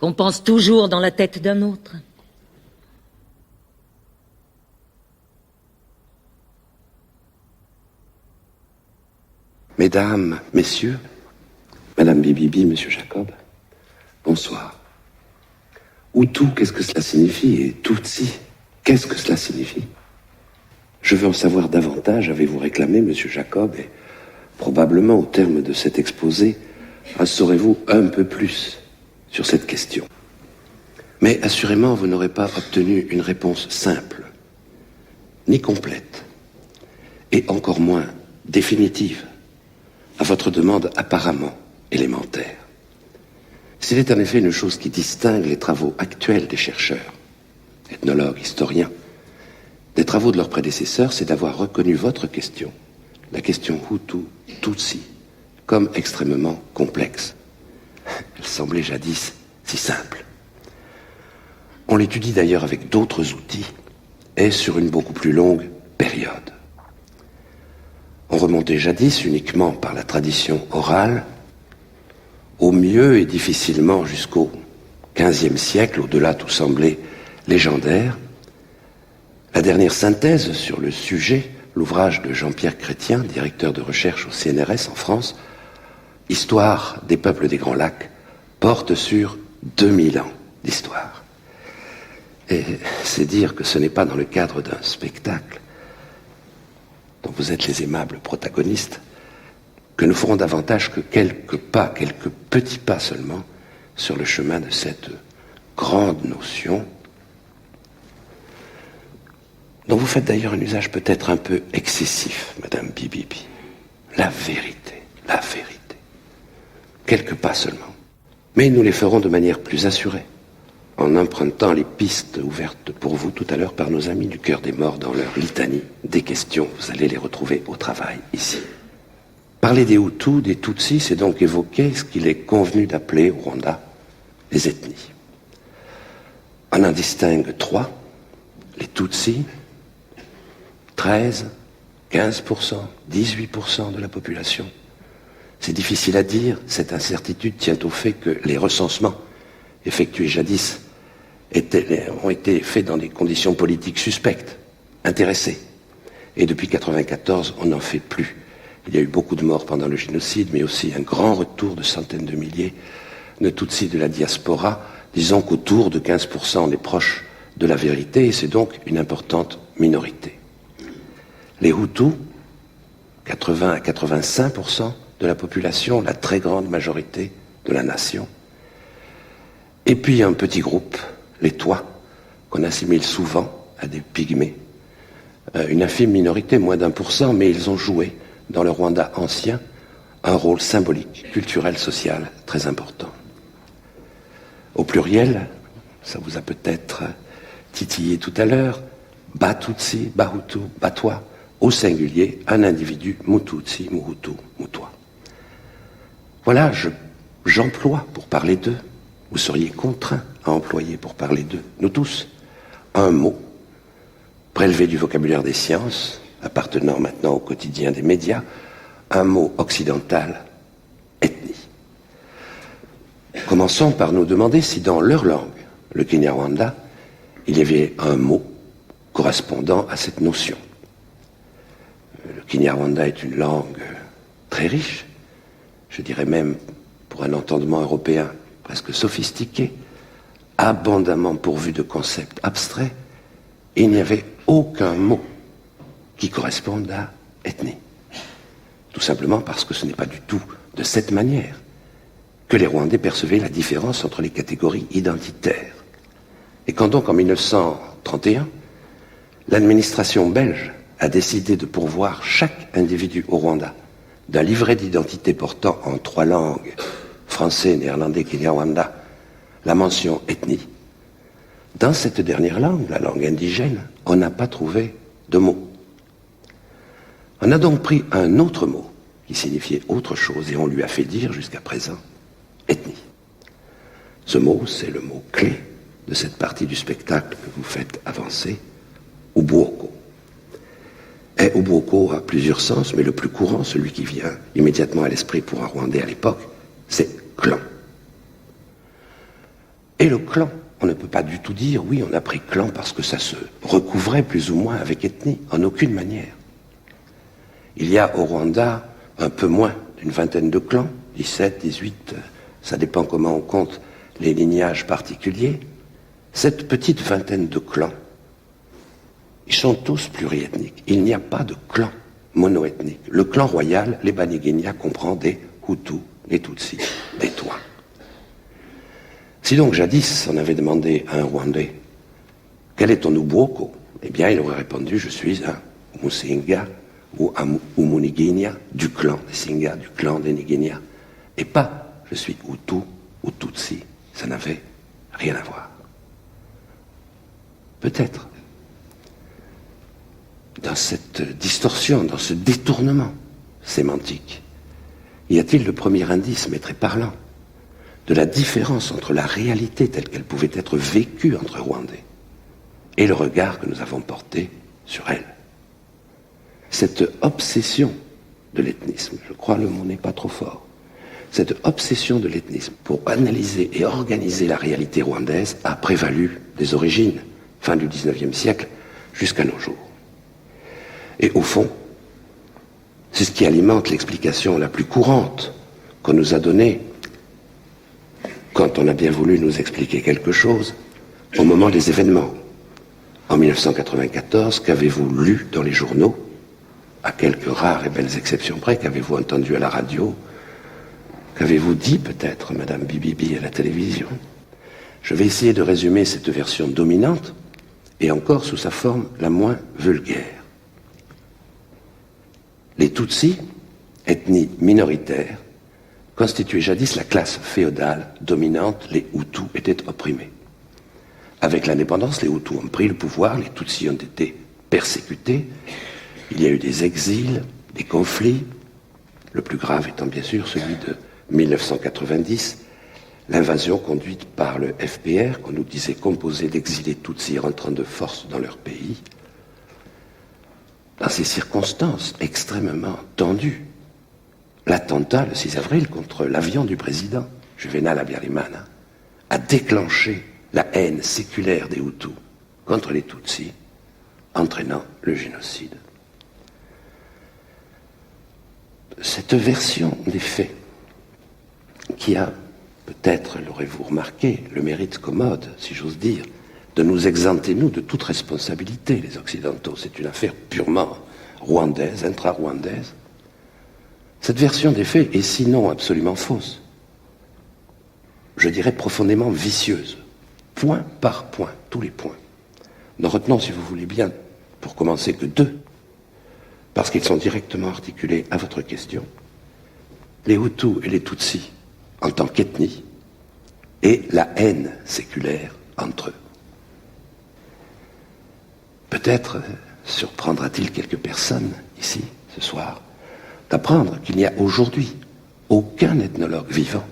qu'on pense toujours dans la tête d'un autre. Mesdames, messieurs, Madame Bibibi, Monsieur Jacob, bonsoir. Hutu, qu'est-ce que cela signifie? Et Tutsi, qu'est-ce que cela signifie? Je veux en savoir davantage, avez-vous réclamé, Monsieur Jacob, et probablement au terme de cet exposé, en saurez-vous un peu plus sur cette question. Mais assurément, vous n'aurez pas obtenu une réponse simple, ni complète, et encore moins définitive, à votre demande apparemment élémentaire. S'il est en effet une chose qui distingue les travaux actuels des chercheurs, ethnologues, historiens, des travaux de leurs prédécesseurs, c'est d'avoir reconnu votre question, la question Hutu-Tutsi, comme extrêmement complexe. Elle semblait jadis si simple. On l'étudie d'ailleurs avec d'autres outils et sur une beaucoup plus longue période. On remontait jadis uniquement par la tradition orale, au mieux et difficilement jusqu'au XVe siècle, au-delà tout semblait légendaire. La dernière synthèse sur le sujet, l'ouvrage de Jean-Pierre Chrétien, directeur de recherche au CNRS en France, Histoire des peuples des Grands Lacs, porte sur 2000 ans d'histoire. Et c'est dire que ce n'est pas dans le cadre d'un spectacle dont vous êtes les aimables protagonistes, que nous ferons davantage que quelques pas, quelques petits pas seulement, sur le chemin de cette grande notion, dont vous faites d'ailleurs un usage peut-être un peu excessif, Madame Bibibi. La vérité, la vérité. Quelques pas seulement. Mais nous les ferons de manière plus assurée, en empruntant les pistes ouvertes pour vous tout à l'heure par nos amis du Cœur des Morts dans leur litanie des questions. Vous allez les retrouver au travail, ici. Parler des Hutus, des Tutsis, c'est donc évoquer ce qu'il est convenu d'appeler au Rwanda les ethnies. On en distingue 3, les Tutsis, 13, 15%, 18% de la population. C'est difficile à dire, cette incertitude tient au fait que les recensements effectués jadis ont été faits dans des conditions politiques suspectes, intéressées. Et depuis 1994, on n'en fait plus. Il y a eu beaucoup de morts pendant le génocide, mais aussi un grand retour de centaines de milliers de Tutsis de la diaspora. Disons qu'autour de 15%, on est proche de la vérité, et c'est donc une importante minorité. Les Hutus, 80 à 85% de la population, la très grande majorité de la nation. Et puis un petit groupe, les Twa, qu'on assimile souvent à des pygmées. Une infime minorité, moins d'1%, mais ils ont joué, dans le Rwanda ancien, un rôle symbolique, culturel, social, très important. Au pluriel, ça vous a peut-être titillé tout à l'heure, Batutsi, Bahutu, Batwa, au singulier, un individu, Mututsi, Muhutu, Mutwa. Voilà, j'emploie pour parler d'eux, vous seriez contraints à employer pour parler d'eux, nous tous, un mot, prélevé du vocabulaire des sciences, appartenant maintenant au quotidien des médias, un mot occidental, ethnie. Commençons par nous demander si dans leur langue, le Kinyarwanda, il y avait un mot correspondant à cette notion. Le Kinyarwanda est une langue très riche, je dirais même pour un entendement européen presque sophistiqué, abondamment pourvu de concepts abstraits, et il n'y avait aucun mot qui corresponde à ethnie. Tout simplement parce que ce n'est pas du tout de cette manière que les Rwandais percevaient la différence entre les catégories identitaires. Et quand donc en 1931, l'administration belge a décidé de pourvoir chaque individu au Rwanda d'un livret d'identité portant en 3 langues, français, néerlandais, kinyarwanda, la mention ethnie, dans cette dernière langue, la langue indigène, on n'a pas trouvé de mot. On a donc pris un autre mot qui signifiait autre chose et on lui a fait dire jusqu'à présent ethnie. Ce mot, c'est le mot clé de cette partie du spectacle que vous faites avancer, Ubwoko. Et Ubwoko a plusieurs sens, mais le plus courant, celui qui vient immédiatement à l'esprit pour un Rwandais à l'époque, c'est clan. Et le clan, on ne peut pas du tout dire, oui, on a pris clan parce que ça se recouvrait plus ou moins avec ethnie, en aucune manière. Il y a au Rwanda un peu moins d'une vingtaine de clans, 17, 18, ça dépend comment on compte les lignages particuliers. Cette petite vingtaine de clans, ils sont tous pluriethniques. Il n'y a pas de clan monoethnique. Le clan royal, les Banigenya, comprend des Hutus, des Tutsis, des Twa. Si donc jadis on avait demandé à un Rwandais quel est ton Ubwoko, eh bien il aurait répondu je suis un Musinga ou un Umuniginya du clan des Singa, du clan des Nigenya, et pas je suis Hutu ou Tutsi. Ça n'avait rien à voir. Peut-être dans cette distorsion, dans ce détournement sémantique, y a-t-il le premier indice, mais très parlant, de la différence entre la réalité telle qu'elle pouvait être vécue entre Rwandais et le regard que nous avons porté sur elle. Cette obsession de l'ethnisme, je crois le mot n'est pas trop fort, cette obsession de l'ethnisme pour analyser et organiser la réalité rwandaise a prévalu des origines, fin du XIXe siècle, jusqu'à nos jours. Et au fond, c'est ce qui alimente l'explication la plus courante qu'on nous a donnée quand on a bien voulu nous expliquer quelque chose au moment des événements. En 1994, qu'avez-vous lu dans les journaux, à quelques rares et belles exceptions près, qu'avez-vous entendu à la radio, qu'avez-vous dit peut-être, Madame Bibibi, à la télévision? Je vais essayer de résumer cette version dominante, et encore sous sa forme la moins vulgaire. Les Tutsis, ethnie minoritaire, constituaient jadis la classe féodale dominante, les Hutus étaient opprimés. Avec l'indépendance, les Hutus ont pris le pouvoir, les Tutsis ont été persécutés, il y a eu des exils, des conflits, le plus grave étant bien sûr celui de 1990, l'invasion conduite par le FPR, qu'on nous disait composé d'exilés Tutsis rentrant de force dans leur pays, dans ces circonstances extrêmement tendues. L'attentat, le 6 avril, contre l'avion du président, Juvenal Habyarimana, a déclenché la haine séculaire des Hutus contre les Tutsis, entraînant le génocide. Cette version des faits, qui a, peut-être l'aurez-vous remarqué, le mérite commode, si j'ose dire, de nous exempter, nous, de toute responsabilité, les Occidentaux. C'est une affaire purement rwandaise, intra-rwandaise. Cette version des faits est sinon absolument fausse, je dirais profondément vicieuse, point par point, tous les points. N'en retenons, si vous voulez bien, pour commencer, que deux, parce qu'ils sont directement articulés à votre question, les Hutus et les Tutsis en tant qu'ethnie, et la haine séculaire entre eux. Peut-être surprendra-t-il quelques personnes ici, ce soir, d'apprendre qu'il n'y a aujourd'hui aucun ethnologue vivant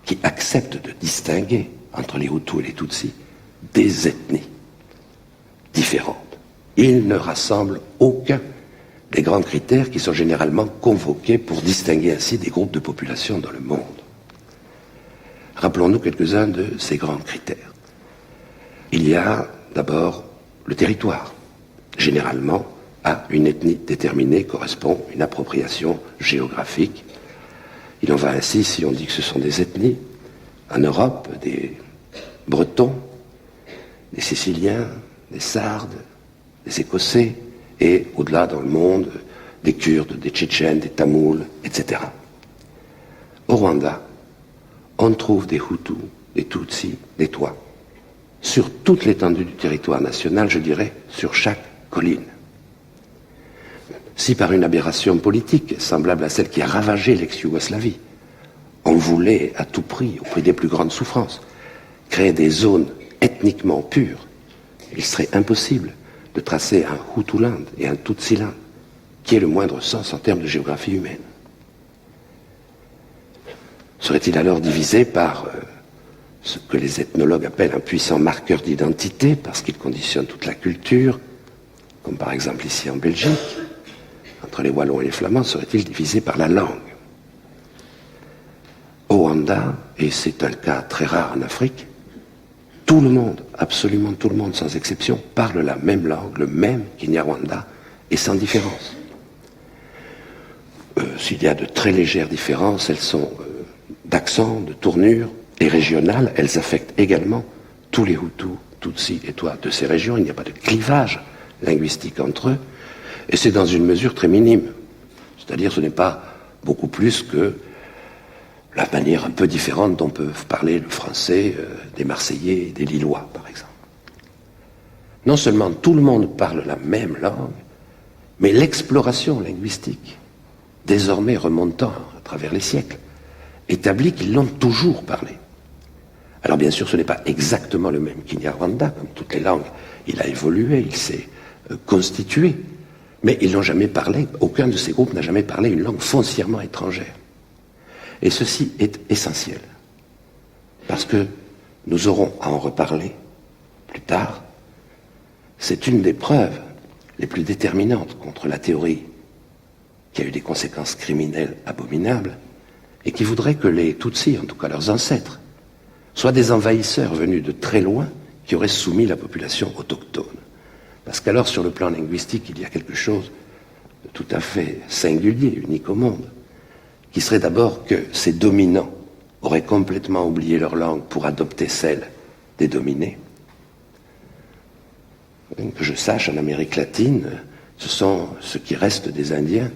qui accepte de distinguer entre les Hutus et les Tutsis des ethnies différentes. Ils ne rassemblent aucun des grands critères qui sont généralement convoqués pour distinguer ainsi des groupes de population dans le monde. Rappelons-nous quelques-uns de ces grands critères. Il y a d'abord le territoire. Généralement, à une ethnie déterminée correspond une appropriation géographique. Il en va ainsi si on dit que ce sont des ethnies. En Europe, des Bretons, des Siciliens, des Sardes, des Écossais, et au-delà dans le monde, des Kurdes, des Tchétchènes, des Tamouls, etc. Au Rwanda, on trouve des Hutus, des Tutsis, des Twa, sur toute l'étendue du territoire national, je dirais, sur chaque colline. Si par une aberration politique, semblable à celle qui a ravagé l'ex-Yougoslavie, on voulait à tout prix, au prix des plus grandes souffrances, créer des zones ethniquement pures, il serait impossible de tracer un Hutuland et un Tutsiland, qui ait le moindre sens en termes de géographie humaine. Serait-il alors divisé par ce que les ethnologues appellent un puissant marqueur d'identité, parce qu'il conditionne toute la culture, comme par exemple ici en Belgique, entre les Wallons et les Flamands, serait-il divisé par la langue? Au Rwanda, et c'est un cas très rare en Afrique, tout le monde, absolument tout le monde, sans exception, parle la même langue, le même Kinyarwanda, et sans différence. S'il y a de très légères différences, elles sont d'accent, de tournure, et régionales, elles affectent également tous les Hutus, Tutsis et Twa de ces régions. Il n'y a pas de clivage linguistique entre eux, et c'est dans une mesure très minime. C'est-à-dire, ce n'est pas beaucoup plus que la manière un peu différente dont peuvent parler le français des Marseillais et des Lillois, par exemple. Non seulement tout le monde parle la même langue, mais l'exploration linguistique, désormais remontant à travers les siècles, établit qu'ils l'ont toujours parlé. Alors bien sûr, ce n'est pas exactement le même Kinyarwanda, comme toutes les langues. Il a évolué, il s'est constitué, mais ils n'ont jamais parlé, aucun de ces groupes n'a jamais parlé une langue foncièrement étrangère. Et ceci est essentiel, parce que nous aurons à en reparler plus tard. C'est une des preuves les plus déterminantes contre la théorie qui a eu des conséquences criminelles abominables et qui voudrait que les Tutsis, en tout cas leurs ancêtres, soient des envahisseurs venus de très loin qui auraient soumis la population autochtone. Parce qu'alors, sur le plan linguistique, il y a quelque chose de tout à fait singulier, unique au monde, qui serait d'abord que ces dominants auraient complètement oublié leur langue pour adopter celle des dominés. Que je sache, en Amérique latine, ce sont ceux qui restent des Indiens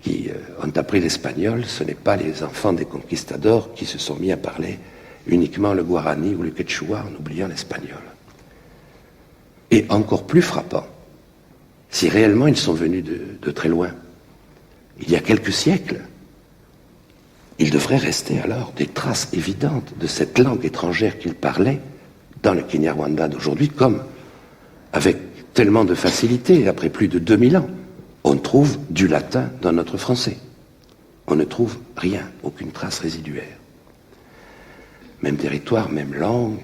qui ont appris l'espagnol, ce n'est pas les enfants des conquistadors qui se sont mis à parler uniquement le guarani ou le quechua en oubliant l'espagnol. Et encore plus frappant, si réellement ils sont venus de très loin, il y a quelques siècles, il devrait rester alors des traces évidentes de cette langue étrangère qu'ils parlaient dans le Kinyarwanda d'aujourd'hui, comme avec tellement de facilité, après plus de 2000 ans, on trouve du latin dans notre français. On ne trouve rien, aucune trace résiduaire. Même territoire, même langue,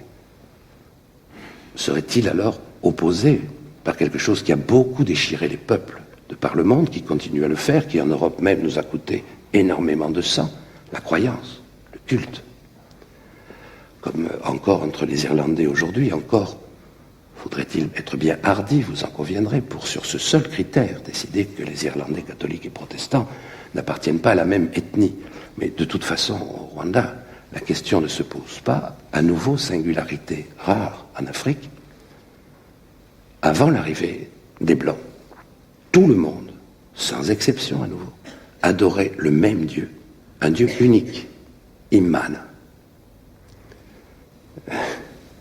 serait-il alors opposé par quelque chose qui a beaucoup déchiré les peuples de par le monde, qui continue à le faire, qui en Europe même nous a coûté énormément de sang, la croyance, le culte. Comme encore entre les Irlandais aujourd'hui, encore faudrait-il être bien hardi, vous en conviendrez, pour sur ce seul critère décider que les Irlandais catholiques et protestants n'appartiennent pas à la même ethnie. Mais de toute façon, au Rwanda, la question ne se pose pas. À nouveau, singularité rare en Afrique. Avant l'arrivée des Blancs, tout le monde, sans exception à nouveau, adorait le même Dieu, un Dieu unique, Imana.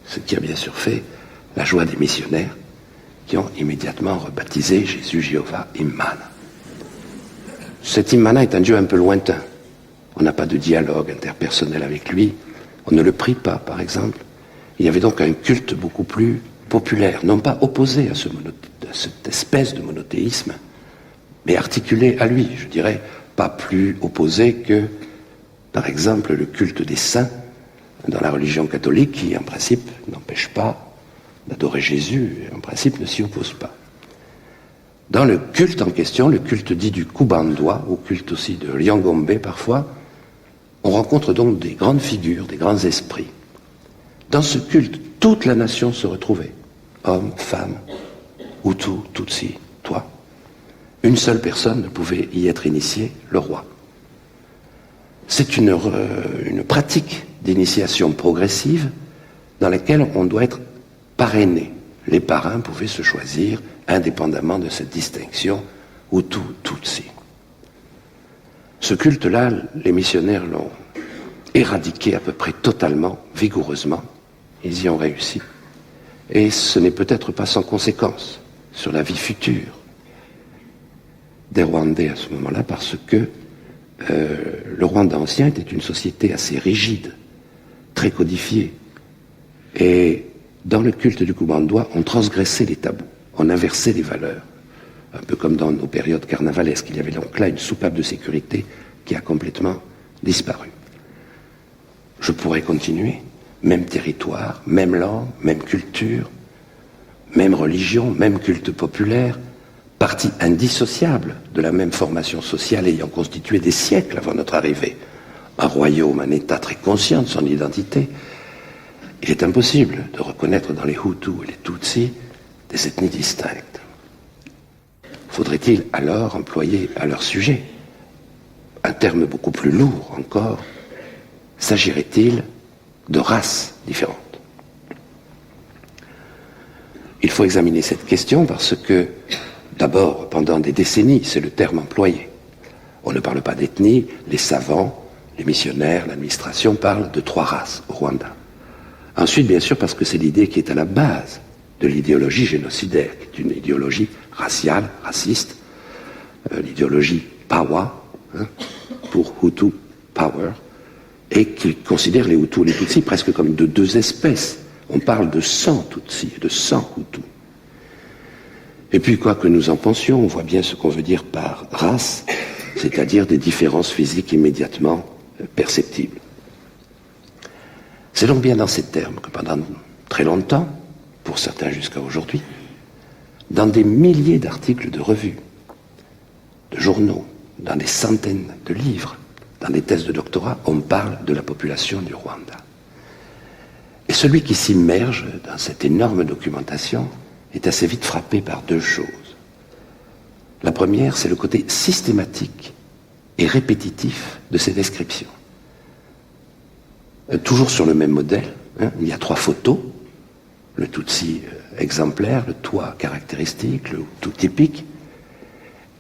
Ce qui a bien sûr fait la joie des missionnaires qui ont immédiatement rebaptisé Jésus Jéhovah Imana. Cet Imana est un Dieu un peu lointain. On n'a pas de dialogue interpersonnel avec lui. On ne le prie pas, par exemple. Il y avait donc un culte beaucoup plus populaire, non pas opposé à cette espèce de monothéisme, mais articulé à lui, je dirais, pas plus opposé que, par exemple, le culte des saints dans la religion catholique, qui, en principe, n'empêche pas d'adorer Jésus, et en principe ne s'y oppose pas. Dans le culte en question, le culte dit du Kubandwa, ou culte aussi de Lyangombe parfois, on rencontre donc des grandes figures, des grands esprits. Dans ce culte, toute la nation se retrouvait. Hommes, femmes, Hutu, Tutsi, Twa. Une seule personne ne pouvait y être initiée, le roi. C'est une pratique d'initiation progressive dans laquelle on doit être parrainé. Les parrains pouvaient se choisir indépendamment de cette distinction Hutu, Tutsi. Ce culte-là, les missionnaires l'ont éradiqué à peu près totalement, vigoureusement. Ils y ont réussi. Et ce n'est peut-être pas sans conséquence sur la vie future des Rwandais à ce moment-là, parce que le Rwanda ancien était une société assez rigide, très codifiée. Et dans le culte du Kubandwa, on transgressait les tabous, on inversait les valeurs. Un peu comme dans nos périodes carnavalesques. Il y avait donc là une soupape de sécurité qui a complètement disparu. Je pourrais continuer. Même territoire, même langue, même culture, même religion, même culte populaire, partie indissociable de la même formation sociale ayant constitué des siècles avant notre arrivée. Un royaume, un État très conscient de son identité. Il est impossible de reconnaître dans les Hutus et les Tutsis des ethnies distinctes. Faudrait-il alors employer à leur sujet un terme beaucoup plus lourd encore? S'agirait-il de races différentes? Il faut examiner cette question parce que, d'abord, pendant des décennies, c'est le terme employé. On ne parle pas d'ethnie, les savants, les missionnaires, l'administration parlent de 3 races au Rwanda. Ensuite, bien sûr, parce que c'est l'idée qui est à la base de l'idéologie génocidaire, qui est une idéologie raciale, raciste, l'idéologie Pawa, pour Hutu Power, et qui considère les Hutus et les Tutsis presque comme de 2 espèces. On parle de 100 Tutsis et de 100 Hutus. Et puis, quoi que nous en pensions, on voit bien ce qu'on veut dire par race, c'est-à-dire des différences physiques immédiatement perceptibles. C'est donc bien dans ces termes que pendant très longtemps, pour certains jusqu'à aujourd'hui, dans des milliers d'articles de revues, de journaux, dans des centaines de livres, dans des thèses de doctorat, on parle de la population du Rwanda. Et celui qui s'immerge dans cette énorme documentation est assez vite frappé par 2 choses. La première, c'est le côté systématique et répétitif de ces descriptions. Toujours sur le même modèle, il y a 3 photos, le Tutsi exemplaire, le Twa caractéristique, le Hutu typique,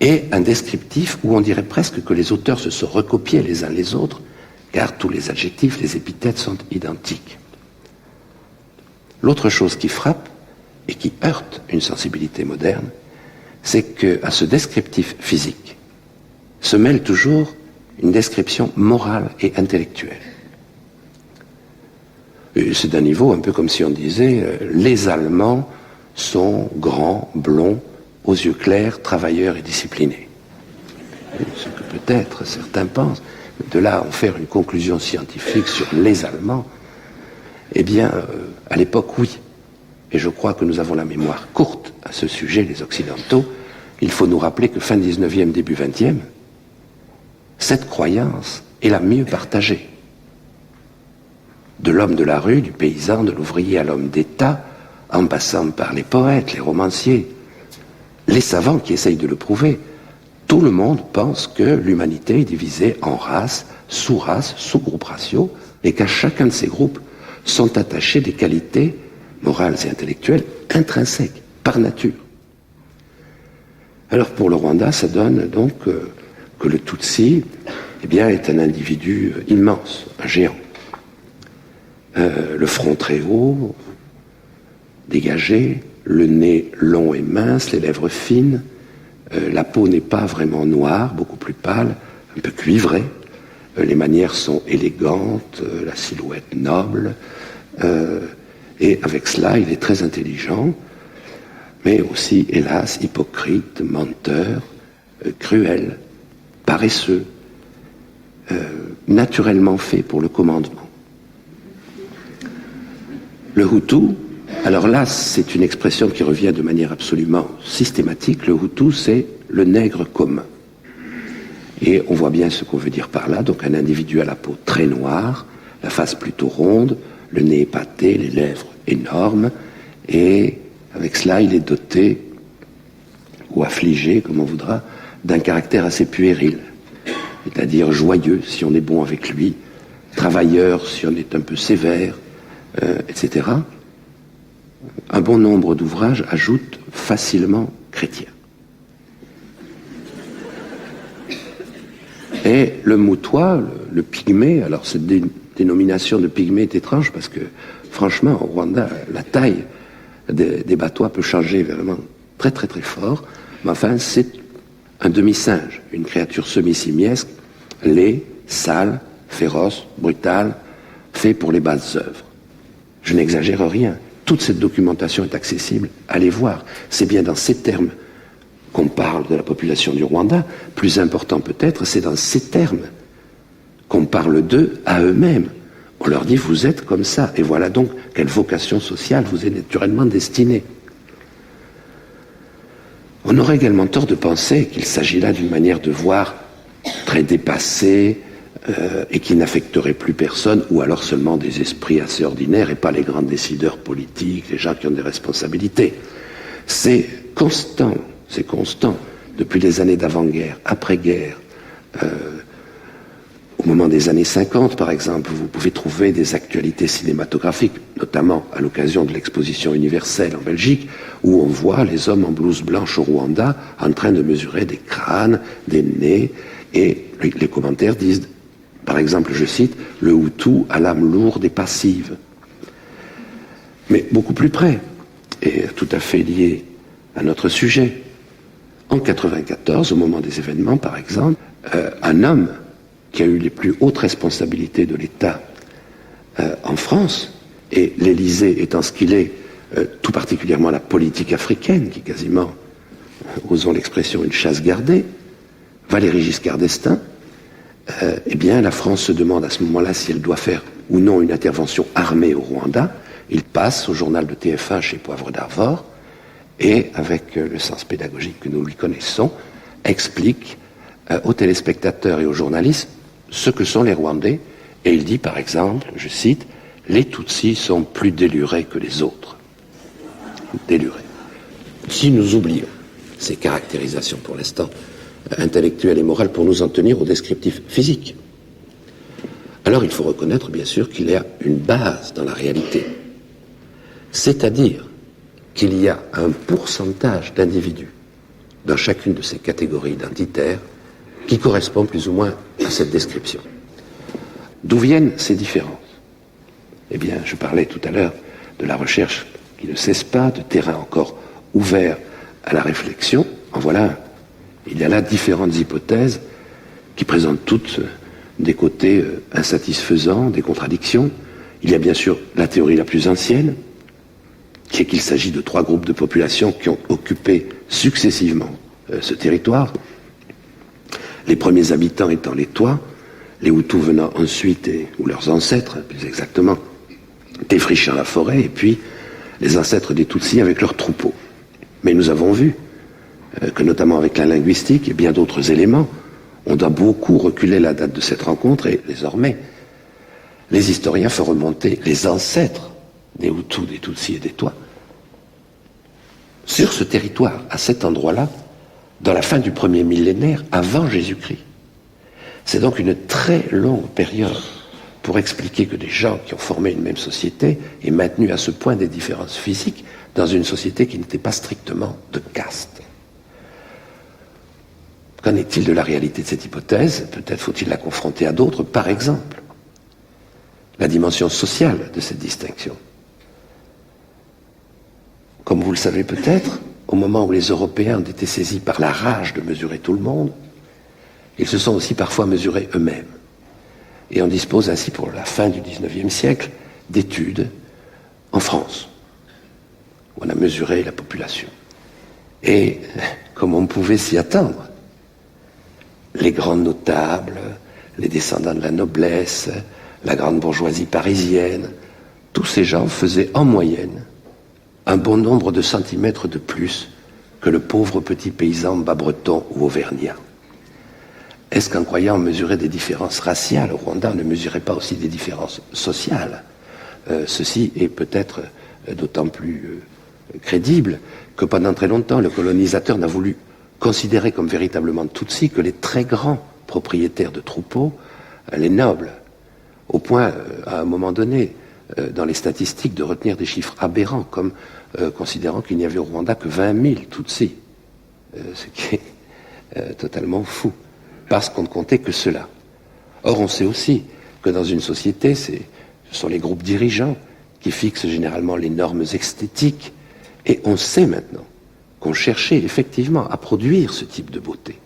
et un descriptif où on dirait presque que les auteurs se sont recopiés les uns les autres, car tous les adjectifs, les épithètes sont identiques. L'autre chose qui frappe et qui heurte une sensibilité moderne, c'est qu'à ce descriptif physique se mêle toujours une description morale et intellectuelle. Et c'est d'un niveau un peu comme si on disait les Allemands sont grands, blonds, aux yeux clairs, travailleurs et disciplinés. Ce que peut-être certains pensent. De là en faire une conclusion scientifique sur les Allemands, eh bien, à l'époque, oui. Et je crois que nous avons la mémoire courte à ce sujet, les Occidentaux. Il faut nous rappeler que fin 19e, début 20e, cette croyance est la mieux partagée. De l'homme de la rue, du paysan, de l'ouvrier à l'homme d'État, en passant par les poètes, les romanciers, les savants qui essayent de le prouver, tout le monde pense que l'humanité est divisée en races, sous-groupes raciaux, et qu'à chacun de ces groupes sont attachées des qualités morales et intellectuelles intrinsèques, par nature. Alors pour le Rwanda, ça donne donc que le Tutsi eh bien, est un individu immense, un géant. Le front très haut, dégagé, le nez long et mince, les lèvres fines, la peau n'est pas vraiment noire, beaucoup plus pâle, un peu cuivrée, les manières sont élégantes, la silhouette noble, et avec cela, il est très intelligent, mais aussi, hélas, hypocrite, menteur, cruel, paresseux, naturellement fait pour le commandement. Le Hutu, alors là, c'est une expression qui revient de manière absolument systématique. Le Hutu, c'est le nègre commun. Et on voit bien ce qu'on veut dire par là. Donc un individu à la peau très noire, la face plutôt ronde, le nez épaté, les lèvres énormes, et avec cela, il est doté, ou affligé, comme on voudra, d'un caractère assez puéril, c'est-à-dire joyeux si on est bon avec lui, travailleur si on est un peu sévère, etc. Un bon nombre d'ouvrages ajoutent facilement chrétien. Et le Mutwa, le pygmée, alors cette dénomination de pygmée est étrange parce que, franchement, au Rwanda, la taille des Batois peut changer vraiment très très très fort, mais enfin, c'est un demi-singe, une créature semi-simiesque, laid, sale, féroce, brutale, fait pour les basses œuvres. Je n'exagère rien. Toute cette documentation est accessible. Allez voir. C'est bien dans ces termes qu'on parle de la population du Rwanda. Plus important peut-être, c'est dans ces termes qu'on parle d'eux à eux-mêmes. On leur dit, vous êtes comme ça. Et voilà donc quelle vocation sociale vous est naturellement destinée. On aurait également tort de penser qu'il s'agit là d'une manière de voir très dépassée, et qui n'affecterait plus personne, ou alors seulement des esprits assez ordinaires et pas les grands décideurs politiques, les gens qui ont des responsabilités. C'est constant, depuis les années d'avant-guerre, après-guerre, au moment des années 50, par exemple, vous pouvez trouver des actualités cinématographiques, notamment à l'occasion de l'exposition universelle en Belgique, où on voit les hommes en blouse blanche au Rwanda en train de mesurer des crânes, des nez, et les commentaires disent, par exemple, je cite, « le Hutu à l'âme lourde et passive ». Mais beaucoup plus près, et tout à fait lié à notre sujet. En 1994, au moment des événements, par exemple, un homme qui a eu les plus hautes responsabilités de l'État en France, et l'Élysée étant ce qu'il est, tout particulièrement la politique africaine, qui est quasiment, osons l'expression, une chasse gardée, Valéry Giscard d'Estaing, eh bien la France se demande à ce moment-là si elle doit faire ou non une intervention armée au Rwanda. Il passe au journal de TF1 chez Poivre d'Arvor, et avec le sens pédagogique que nous lui connaissons, explique aux téléspectateurs et aux journalistes ce que sont les Rwandais, et il dit par exemple, je cite, « les Tutsis sont plus délurés que les autres ». Délurés. Si nous oublions ces caractérisations pour l'instant intellectuelles et morales pour nous en tenir au descriptif physique, alors il faut reconnaître bien sûr qu'il y a une base dans la réalité. C'est-à-dire qu'il y a un pourcentage d'individus dans chacune de ces catégories identitaires qui correspond plus ou moins à cette description. D'où viennent ces différences? Eh bien, je parlais tout à l'heure de la recherche qui ne cesse pas, de terrain encore ouvert à la réflexion. En voilà un. Il y a là différentes hypothèses qui présentent toutes des côtés insatisfaisants, des contradictions. Il y a bien sûr la théorie la plus ancienne, qui est qu'il s'agit de 3 groupes de population qui ont occupé successivement ce territoire. Les premiers habitants étant les Touaregs, les Hutus venant ensuite, ou leurs ancêtres, plus exactement, défrichant la forêt, et puis les ancêtres des Tutsis avec leurs troupeaux. Mais nous avons vu que, notamment avec la linguistique et bien d'autres éléments, on doit beaucoup reculer la date de cette rencontre, et désormais, les historiens font remonter les ancêtres des Hutus, des Tutsis et des Touaregs sur ce territoire, à cet endroit-là, dans la fin du premier millénaire avant Jésus-Christ. C'est donc une très longue période pour expliquer que des gens qui ont formé une même société aient maintenu à ce point des différences physiques dans une société qui n'était pas strictement de caste. Qu'en est-il de la réalité de cette hypothèse? Peut-être faut-il la confronter à d'autres. Par exemple, la dimension sociale de cette distinction. Comme vous le savez peut-être, au moment où les Européens ont été saisis par la rage de mesurer tout le monde, ils se sont aussi parfois mesurés eux-mêmes. Et on dispose ainsi pour la fin du XIXe siècle d'études en France, où on a mesuré la population. Et, comme on pouvait s'y attendre, les grands notables, les descendants de la noblesse, la grande bourgeoisie parisienne, tous ces gens faisaient en moyenne un bon nombre de centimètres de plus que le pauvre petit paysan bas-breton ou auvergnat. Est-ce qu'en croyant mesurer des différences raciales au Rwanda, on ne mesurait pas aussi des différences sociales? Ceci est peut-être d'autant plus crédible que pendant très longtemps, le colonisateur n'a voulu considérer comme véritablement Tutsis que les très grands propriétaires de troupeaux, les nobles, au point, à un moment donné, dans les statistiques, de retenir des chiffres aberrants, comme considérant qu'il n'y avait au Rwanda que 20 000 Tutsis, ce qui est totalement fou, parce qu'on ne comptait que cela. Or, on sait aussi que dans une société, ce sont les groupes dirigeants qui fixent généralement les normes esthétiques, et on sait maintenant qu'on cherchait effectivement à produire ce type de beauté,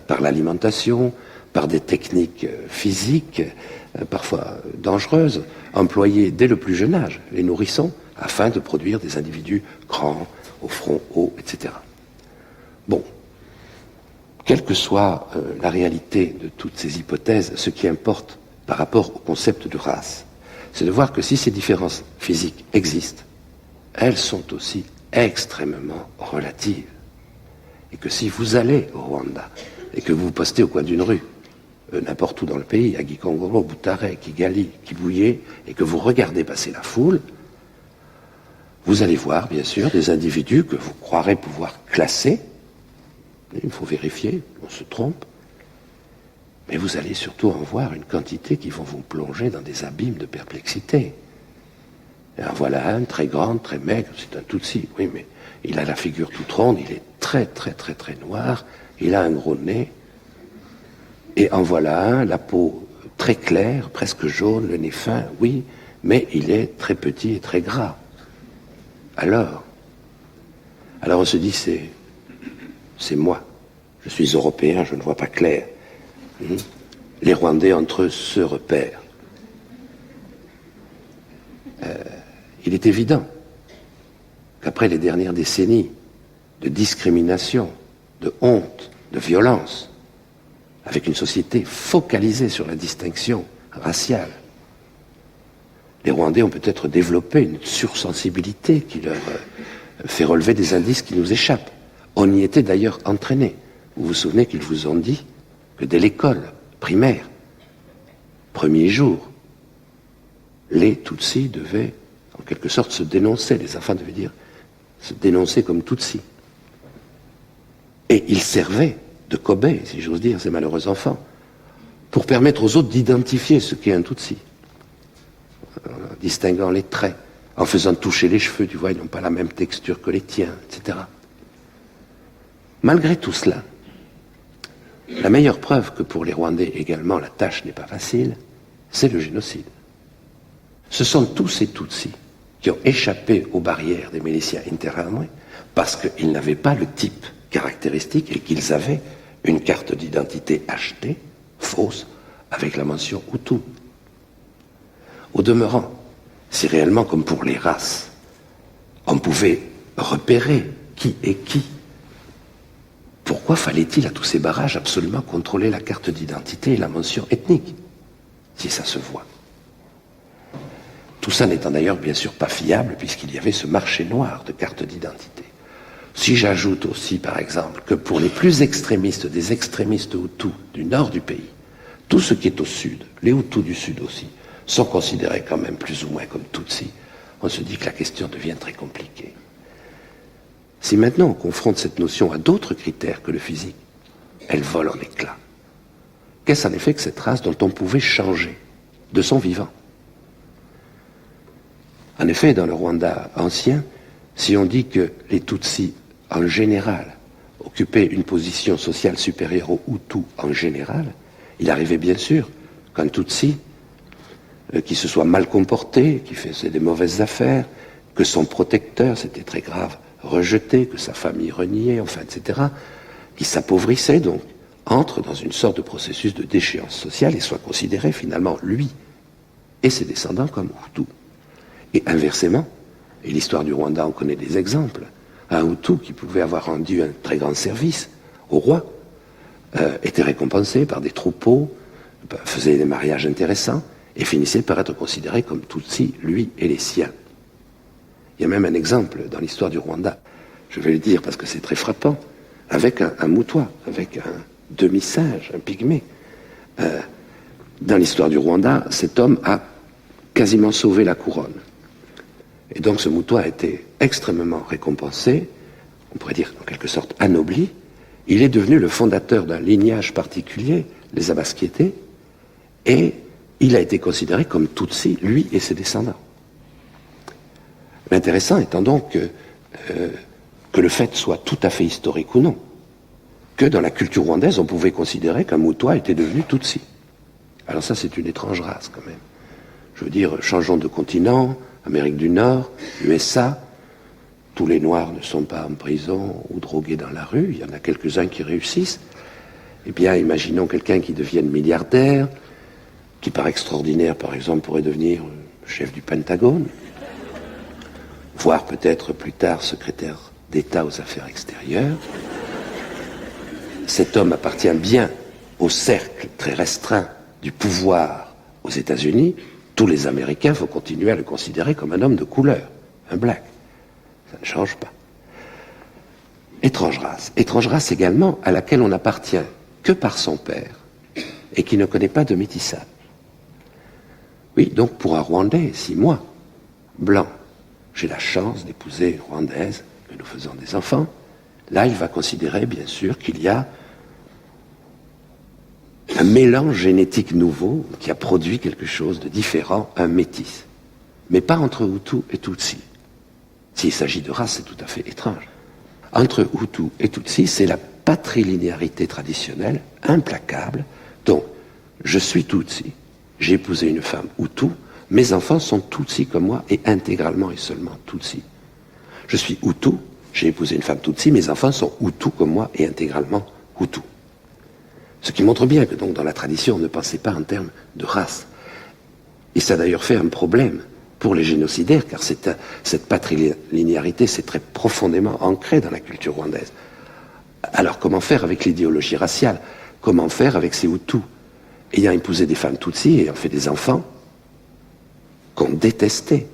par l'alimentation, par des techniques physiques, parfois dangereuses, employées dès le plus jeune âge, les nourrissons, afin de produire des individus grands, au front haut, etc. Bon, quelle que soit la réalité de toutes ces hypothèses, ce qui importe par rapport au concept de race, c'est de voir que si ces différences physiques existent, elles sont aussi extrêmement relatives. Et que si vous allez au Rwanda et que vous vous postez au coin d'une rue n'importe où dans le pays, à Gikongoro, Butare, Kigali, Kibuye, et que vous regardez passer la foule, vous allez voir, bien sûr, des individus que vous croirez pouvoir classer. Il faut vérifier, on se trompe. Mais vous allez surtout en voir une quantité qui vont vous plonger dans des abîmes de perplexité. Et en voilà un, très grand, très maigre, c'est un Tutsi, oui, mais il a la figure toute ronde, il est très, très, très, très noir, il a un gros nez. Et en voilà un, la peau très claire, presque jaune, le nez fin, oui, mais il est très petit et très gras. Alors on se dit, c'est moi. Je suis européen, je ne vois pas clair. Les Rwandais entre eux se repèrent. Il est évident qu'après les dernières décennies de discrimination, de honte, de violence, avec une société focalisée sur la distinction raciale, les Rwandais ont peut-être développé une sursensibilité qui leur fait relever des indices qui nous échappent. On y était d'ailleurs entraînés. Vous vous souvenez qu'ils vous ont dit que dès l'école primaire, premier jour, les Tutsis devaient en quelque sorte se dénoncer, les enfants devaient dire se dénoncer comme Tutsis. Et ils servaient de cobayes, si j'ose dire, ces malheureux enfants, pour permettre aux autres d'identifier ce qu'est un Tutsi, en distinguant les traits, en faisant toucher les cheveux, tu vois, ils n'ont pas la même texture que les tiens, etc. Malgré tout cela, la meilleure preuve que pour les Rwandais également la tâche n'est pas facile, c'est le génocide. Ce sont tous ces Tutsis qui ont échappé aux barrières des milicias Interahamwe parce qu'ils n'avaient pas le type caractéristique et qu'ils avaient une carte d'identité achetée, fausse, avec la mention Hutu. Au demeurant, si réellement, comme pour les races, on pouvait repérer qui est qui, pourquoi fallait-il à tous ces barrages absolument contrôler la carte d'identité et la mention ethnique, si ça se voit? Tout ça n'étant d'ailleurs bien sûr pas fiable, puisqu'il y avait ce marché noir de cartes d'identité. Si j'ajoute aussi, par exemple, que pour les plus extrémistes des extrémistes Hutus du nord du pays, tout ce qui est au sud, les Hutus du sud aussi, sont considérés quand même plus ou moins comme Tutsis, on se dit que la question devient très compliquée. Si maintenant on confronte cette notion à d'autres critères que le physique, elle vole en éclats. Qu'est-ce en effet que cette race dont on pouvait changer de son vivant? En effet, dans le Rwanda ancien, si on dit que les Tutsis, en général, occupaient une position sociale supérieure aux Hutus en général, il arrivait bien sûr qu'un Tutsi qui se soit mal comporté, qui faisait des mauvaises affaires, que son protecteur, c'était très grave, rejeté, que sa famille reniait, enfin, etc., qui s'appauvrissait donc, entre dans une sorte de processus de déchéance sociale et soit considéré finalement, lui et ses descendants, comme Hutus. Et inversement, et l'histoire du Rwanda en connaît des exemples, un Hutu qui pouvait avoir rendu un très grand service au roi était récompensé par des troupeaux, faisait des mariages intéressants et finissait par être considéré comme Tutsi, lui et les siens. Il y a même un exemple dans l'histoire du Rwanda, je vais le dire parce que c'est très frappant, avec un Moutois, avec un demi-singe, un pygmée. Dans l'histoire du Rwanda, cet homme a quasiment sauvé la couronne. Et donc ce Moutois a été extrêmement récompensé, on pourrait dire en quelque sorte anobli. Il est devenu le fondateur d'un lignage particulier, les Abaskiétés, et il a été considéré comme Tutsi, lui et ses descendants. L'intéressant étant donc que le fait soit tout à fait historique ou non, que dans la culture rwandaise, on pouvait considérer qu'un Moutois était devenu Tutsi. Alors ça, c'est une étrange race quand même. Je veux dire, changeons de continent, Amérique du Nord, USA, tous les Noirs ne sont pas en prison ou drogués dans la rue, il y en a quelques-uns qui réussissent. Eh bien, imaginons quelqu'un qui devienne milliardaire, qui par extraordinaire, par exemple, pourrait devenir chef du Pentagone, voire peut-être plus tard secrétaire d'État aux affaires extérieures. Cet homme appartient bien au cercle très restreint du pouvoir aux États-Unis. Tous les Américains, il faut continuer à le considérer comme un homme de couleur, un black. Ça ne change pas. Étrange race également à laquelle on n'appartient que par son père et qui ne connaît pas de métissage. Oui, donc pour un Rwandais, si moi, blanc, j'ai la chance d'épouser une Rwandaise, que nous faisons des enfants, là il va considérer bien sûr qu'il y a un mélange génétique nouveau qui a produit quelque chose de différent, un métis. Mais pas entre Hutu et Tutsi. S'il s'agit de race, c'est tout à fait étrange. Entre Hutu et Tutsi, c'est la patrilinéarité traditionnelle, implacable. Donc, je suis Tutsi, j'ai épousé une femme Hutu, mes enfants sont Tutsi comme moi, et intégralement et seulement Tutsi. Je suis Hutu, j'ai épousé une femme Tutsi, mes enfants sont Hutu comme moi, et intégralement Hutu. Ce qui montre bien que donc dans la tradition, on ne pensait pas en termes de race. Et ça a d'ailleurs fait un problème pour les génocidaires, car cette patrilinéarité s'est très profondément ancrée dans la culture rwandaise. Alors comment faire avec l'idéologie raciale? Comment faire avec ces Hutus ayant épousé des femmes Tutsis et ayant fait des enfants qu'on détestait,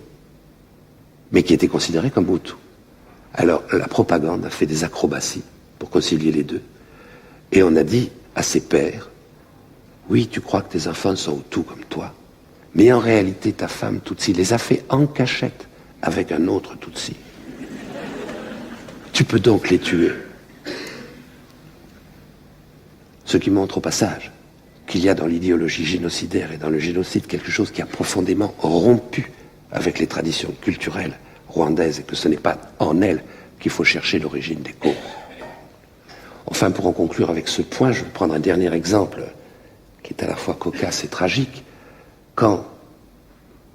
mais qui étaient considérés comme Hutus? Alors la propagande a fait des acrobaties pour concilier les deux. Et on a dit à ses pères, oui, tu crois que tes enfants sont Hutus comme toi, mais en réalité ta femme Tutsi les a fait en cachette avec un autre Tutsi. Tu peux donc les tuer. Ce qui montre au passage qu'il y a dans l'idéologie génocidaire et dans le génocide quelque chose qui a profondément rompu avec les traditions culturelles rwandaises et que ce n'est pas en elles qu'il faut chercher l'origine des causes. Enfin, pour en conclure avec ce point, je vais prendre un dernier exemple qui est à la fois cocasse et tragique. Quand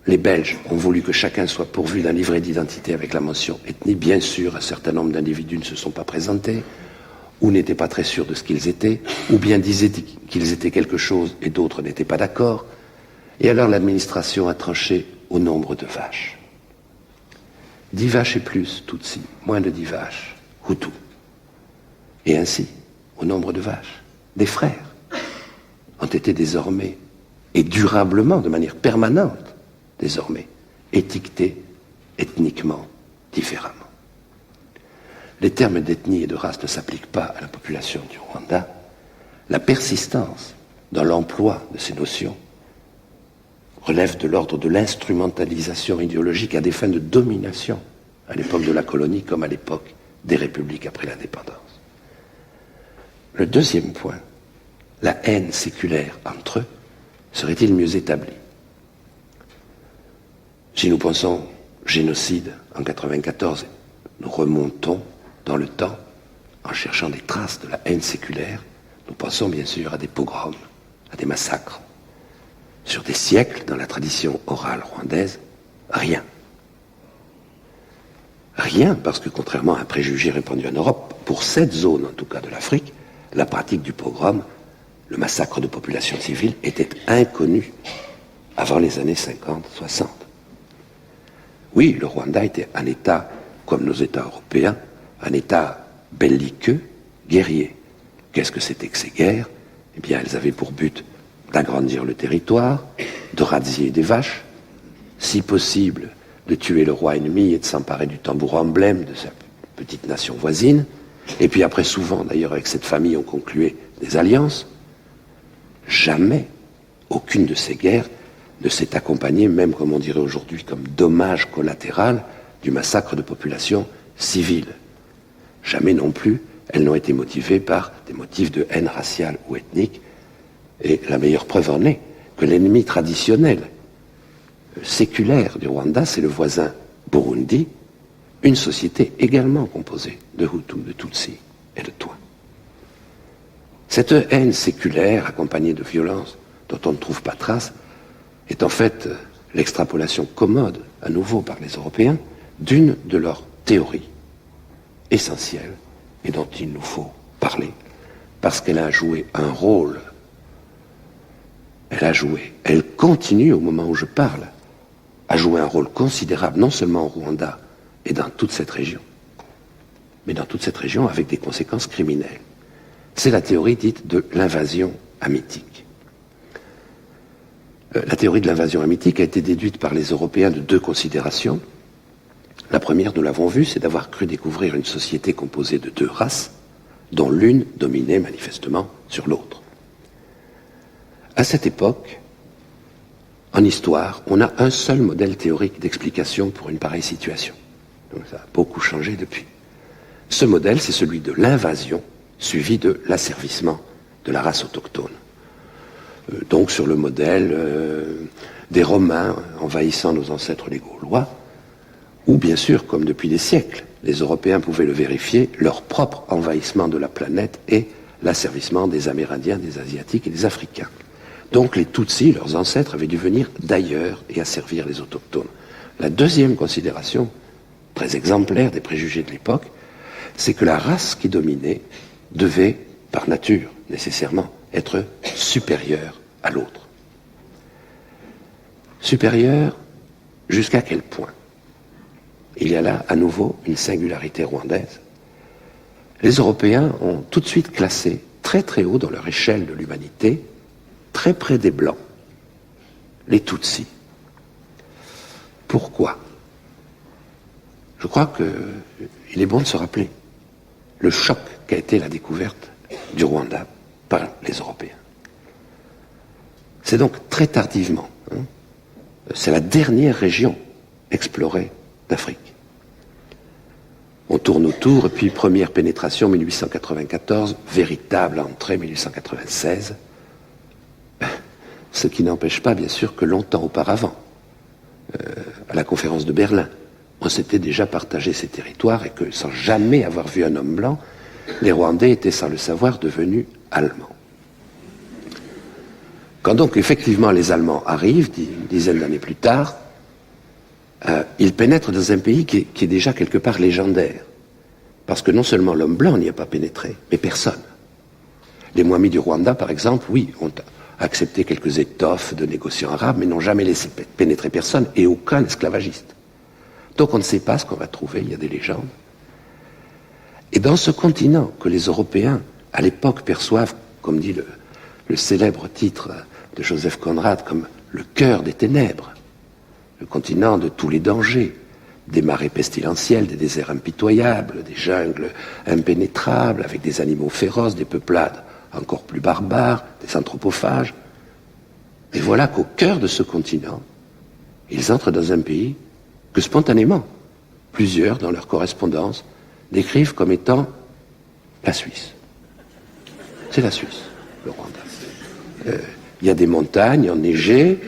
les Belges ont voulu que chacun soit pourvu d'un livret d'identité avec la mention ethnie, bien sûr, un certain nombre d'individus ne se sont pas présentés, ou n'étaient pas très sûrs de ce qu'ils étaient, ou bien disaient qu'ils étaient quelque chose et d'autres n'étaient pas d'accord. Et alors l'administration a tranché au nombre de vaches. 10 vaches et plus, Tutsi, moins de 10 vaches, Hutu. Et ainsi, au nombre de vaches, des frères ont été désormais, et durablement, de manière permanente, désormais, étiquetés ethniquement différemment. Les termes d'ethnie et de race ne s'appliquent pas à la population du Rwanda. La persistance dans l'emploi de ces notions relève de l'ordre de l'instrumentalisation idéologique à des fins de domination, à l'époque de la colonie comme à l'époque des républiques après l'indépendance. Le deuxième point, la haine séculaire entre eux, serait-il mieux établi? Si nous pensons génocide en 1994, nous remontons dans le temps en cherchant des traces de la haine séculaire, nous pensons bien sûr à des pogroms, à des massacres. Sur des siècles, dans la tradition orale rwandaise, rien. Rien, parce que contrairement à un préjugé répandu en Europe, pour cette zone en tout cas de l'Afrique, la pratique du pogrom, le massacre de populations civiles, était inconnue avant les années 50-60. Oui, le Rwanda était un État, comme nos États européens, un État belliqueux, guerrier. Qu'est-ce que c'était que ces guerres? Eh bien, elles avaient pour but d'agrandir le territoire, de razzier des vaches, si possible de tuer le roi ennemi et de s'emparer du tambour emblème de sa petite nation voisine. Et puis après, souvent, d'ailleurs, avec cette famille, on concluait des alliances. Jamais, aucune de ces guerres ne s'est accompagnée, même comme on dirait aujourd'hui, comme dommage collatéral du massacre de populations civiles. Jamais non plus, elles n'ont été motivées par des motifs de haine raciale ou ethnique. Et la meilleure preuve en est que l'ennemi traditionnel, séculaire du Rwanda, c'est le voisin Burundi, une société également composée de Hutus, de Tutsis et de Twa. Cette haine séculaire, accompagnée de violences dont on ne trouve pas trace, est en fait l'extrapolation commode, à nouveau par les Européens, d'une de leurs théories essentielles et dont il nous faut parler, parce qu'elle a joué un rôle. Elle continue au moment où je parle, à jouer un rôle considérable, non seulement au Rwanda et dans toute cette région, mais dans toute cette région avec des conséquences criminelles. C'est la théorie dite de l'invasion hamitique. La théorie de l'invasion hamitique a été déduite par les Européens de 2 considérations. La première, nous l'avons vu, c'est d'avoir cru découvrir une société composée de 2 races, dont l'une dominait manifestement sur l'autre. À cette époque, en histoire, on a un seul modèle théorique d'explication pour une pareille situation. Donc ça a beaucoup changé depuis. Ce modèle, c'est celui de l'invasion, suivi de l'asservissement de la race autochtone. Donc sur le modèle des Romains envahissant nos ancêtres les Gaulois, ou bien sûr, comme depuis des siècles, les Européens pouvaient le vérifier, leur propre envahissement de la planète et l'asservissement des Amérindiens, des Asiatiques et des Africains. Donc les Tutsis, leurs ancêtres, avaient dû venir d'ailleurs et asservir les autochtones. La deuxième considération, très exemplaire des préjugés de l'époque, c'est que la race qui dominait devait, par nature, nécessairement, être supérieure à l'autre. Supérieure jusqu'à quel point? Il y a là, à nouveau, une singularité rwandaise. Les Européens ont tout de suite classé très très haut dans leur échelle de l'humanité, très près des Blancs, les Tutsis. Pourquoi? Je crois qu'il est bon de se rappeler le choc qu'a été la découverte du Rwanda par les Européens. C'est donc très tardivement, c'est la dernière région explorée d'Afrique. On tourne autour, et puis première pénétration 1894, véritable entrée 1896, ce qui n'empêche pas bien sûr que longtemps auparavant, à la conférence de Berlin, on s'était déjà partagé ces territoires et que sans jamais avoir vu un homme blanc, les Rwandais étaient sans le savoir devenus allemands. Quand donc effectivement les Allemands arrivent, une dizaine d'années plus tard, ils pénètrent dans un pays qui est déjà quelque part légendaire. Parce que non seulement l'homme blanc n'y a pas pénétré, mais personne. Les Mwami du Rwanda, par exemple, oui, ont accepté quelques étoffes de négociants arabes, mais n'ont jamais laissé pénétrer personne et aucun esclavagiste. Donc on ne sait pas ce qu'on va trouver, il y a des légendes. Et dans ce continent que les Européens, à l'époque, perçoivent, comme dit le célèbre titre de Joseph Conrad, comme le cœur des ténèbres, le continent de tous les dangers, des marées pestilentielles, des déserts impitoyables, des jungles impénétrables, avec des animaux féroces, des peuplades encore plus barbares, des anthropophages. Et voilà qu'au cœur de ce continent, ils entrent dans un pays que spontanément, plusieurs, dans leur correspondance, décrivent comme étant la Suisse. C'est la Suisse, le Rwanda. Il y a des montagnes enneigées,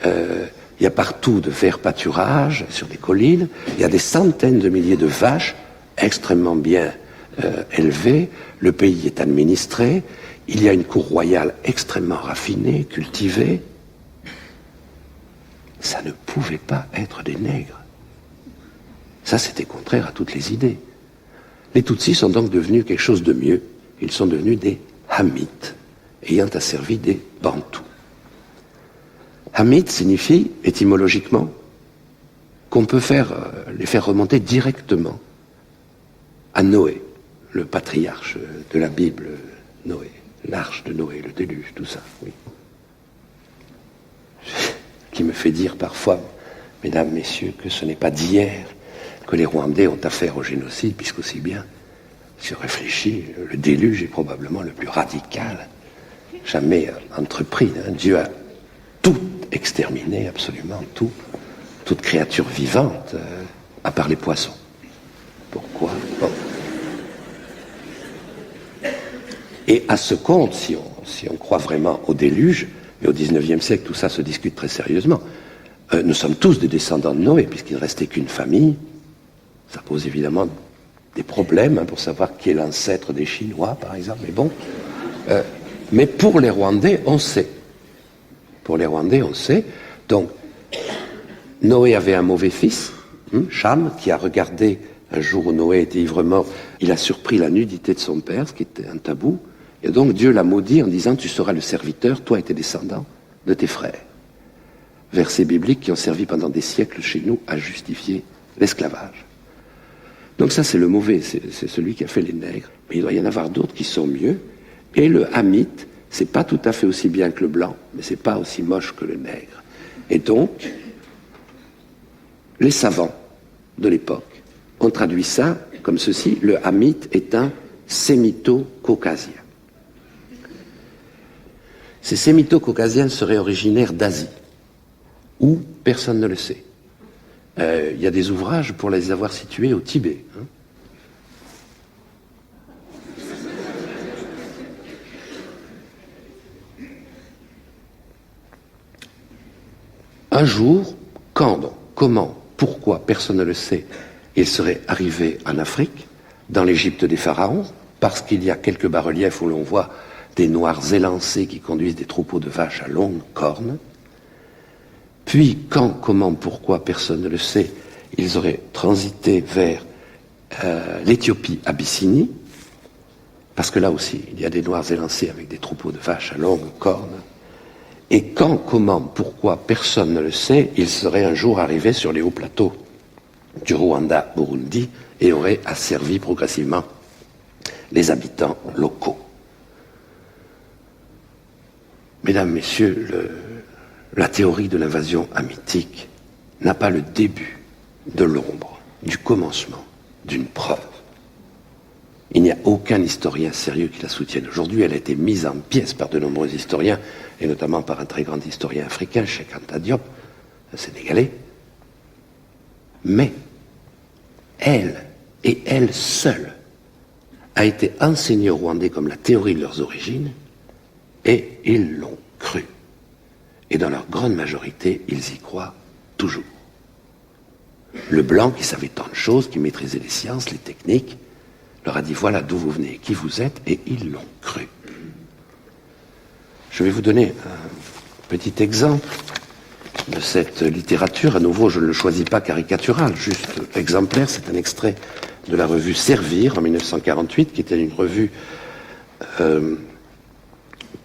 il y a partout de verts pâturages sur des collines, il y a des centaines de milliers de vaches extrêmement bien élevées, le pays est administré, il y a une cour royale extrêmement raffinée, cultivée. Ça ne pouvait pas être des nègres. Ça, c'était contraire à toutes les idées. Les Tutsis sont donc devenus quelque chose de mieux. Ils sont devenus des Hamites, ayant asservi des Bantous. Hamite signifie, étymologiquement, qu'on peut les faire remonter directement à Noé, le patriarche de la Bible, Noé, l'arche de Noé, le déluge, tout ça, oui. Qui me fait dire parfois, mesdames, messieurs, que ce n'est pas d'hier que les Rwandais ont affaire au génocide, puisqu'aussi bien, si on réfléchit, le déluge est probablement le plus radical jamais entrepris. Dieu a tout exterminé, absolument tout, toute créature vivante, à part les poissons. Pourquoi? Bon. Et à ce compte, si on croit vraiment au déluge, et au XIXe siècle, tout ça se discute très sérieusement, nous sommes tous des descendants de Noé, puisqu'il ne restait qu'une famille. Ça pose évidemment des problèmes pour savoir qui est l'ancêtre des Chinois, par exemple, mais bon. Mais pour les Rwandais, on sait. Pour les Rwandais, on sait. Donc, Noé avait un mauvais fils, Cham, qui a regardé, un jour où Noé était ivre-mort, il a surpris la nudité de son père, ce qui était un tabou, et donc Dieu l'a maudit en disant « Tu seras le serviteur, toi et tes descendants, de tes frères ». Versets bibliques qui ont servi pendant des siècles chez nous à justifier l'esclavage. Donc ça, c'est le mauvais, c'est celui qui a fait les nègres. Mais il doit y en avoir d'autres qui sont mieux. Et le Hamite, c'est pas tout à fait aussi bien que le blanc, mais c'est pas aussi moche que le nègre. Et donc, les savants de l'époque ont traduit ça comme ceci: le Hamite est un sémito-caucasien. Ces sémito-caucasiens seraient originaires d'Asie. Où? Personne ne le sait. Il y a des ouvrages pour les avoir situés au Tibet. Hein. Un jour, quand donc, comment, pourquoi, personne ne le sait, il serait arrivé en Afrique, dans l'Égypte des pharaons, parce qu'il y a quelques bas-reliefs où l'on voit des noirs élancés qui conduisent des troupeaux de vaches à longues cornes. Puis, quand, comment, pourquoi, personne ne le sait, ils auraient transité vers l'Éthiopie, Abyssinie, parce que là aussi, il y a des noirs élancés avec des troupeaux de vaches à longues cornes. Et quand, comment, pourquoi, personne ne le sait, ils seraient un jour arrivés sur les hauts plateaux du Rwanda-Burundi et auraient asservi progressivement les habitants locaux. Mesdames, Messieurs, la théorie de l'invasion hamitique n'a pas le début de l'ombre, du commencement, d'une preuve. Il n'y a aucun historien sérieux qui la soutienne. Aujourd'hui, elle a été mise en pièces par de nombreux historiens, et notamment par un très grand historien africain, Cheikh Anta Diop, un Sénégalais. Mais elle, et elle seule, a été enseignée aux Rwandais comme la théorie de leurs origines, et ils l'ont cru. Et dans leur grande majorité, ils y croient toujours. Le blanc, qui savait tant de choses, qui maîtrisait les sciences, les techniques, leur a dit voilà d'où vous venez, qui vous êtes, et ils l'ont cru. Je vais vous donner un petit exemple de cette littérature. À nouveau, je ne le choisis pas caricatural, juste exemplaire. C'est un extrait de la revue Servir en 1948, qui était une revue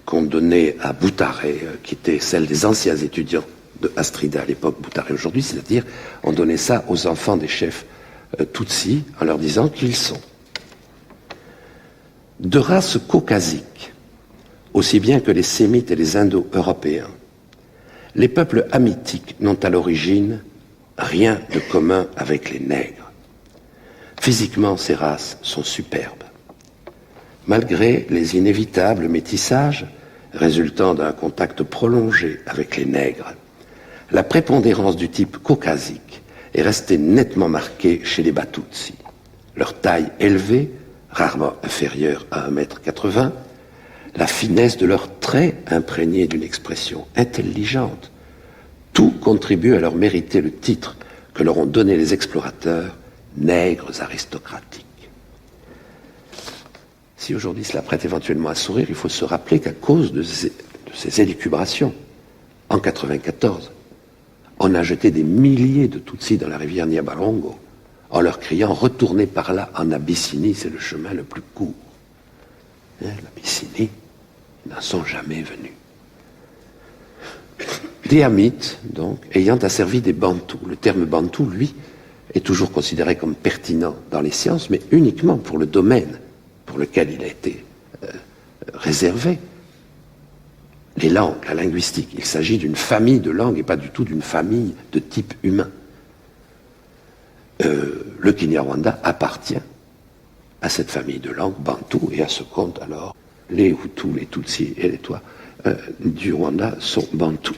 qu'on donnait à Boutaré, qui était celle des anciens étudiants de Astrida à l'époque, Boutaré aujourd'hui, c'est-à-dire on donnait ça aux enfants des chefs Tutsis en leur disant qu'ils sont de race caucasique, aussi bien que les Sémites et les Indo-Européens. Les peuples hamitiques n'ont à l'origine rien de commun avec les nègres. Physiquement, ces races sont superbes. Malgré les inévitables métissages résultant d'un contact prolongé avec les nègres, la prépondérance du type caucasique est restée nettement marquée chez les Batutsi. Leur taille élevée, rarement inférieure à 1,80 m, la finesse de leurs traits imprégnés d'une expression intelligente, tout contribue à leur mériter le titre que leur ont donné les explorateurs, nègres aristocratiques. Si aujourd'hui cela prête éventuellement à sourire, il faut se rappeler qu'à cause de ces élucubrations, en 1994, on a jeté des milliers de Tutsis dans la rivière Nyabarongo, en leur criant « Retournez par là en Abyssinie, c'est le chemin le plus court. » L'Abyssinie, ils n'en sont jamais venus. Des Hamites, donc, ayant asservi des Bantous. Le terme Bantou, lui, est toujours considéré comme pertinent dans les sciences, mais uniquement pour le domaine pour lequel il a été réservé. Les langues, la linguistique. Il s'agit d'une famille de langues et pas du tout d'une famille de type humain. Le Kinyarwanda appartient à cette famille de langues bantou et à ce compte alors les Hutus, les Tutsis et les Twa du Rwanda sont bantous.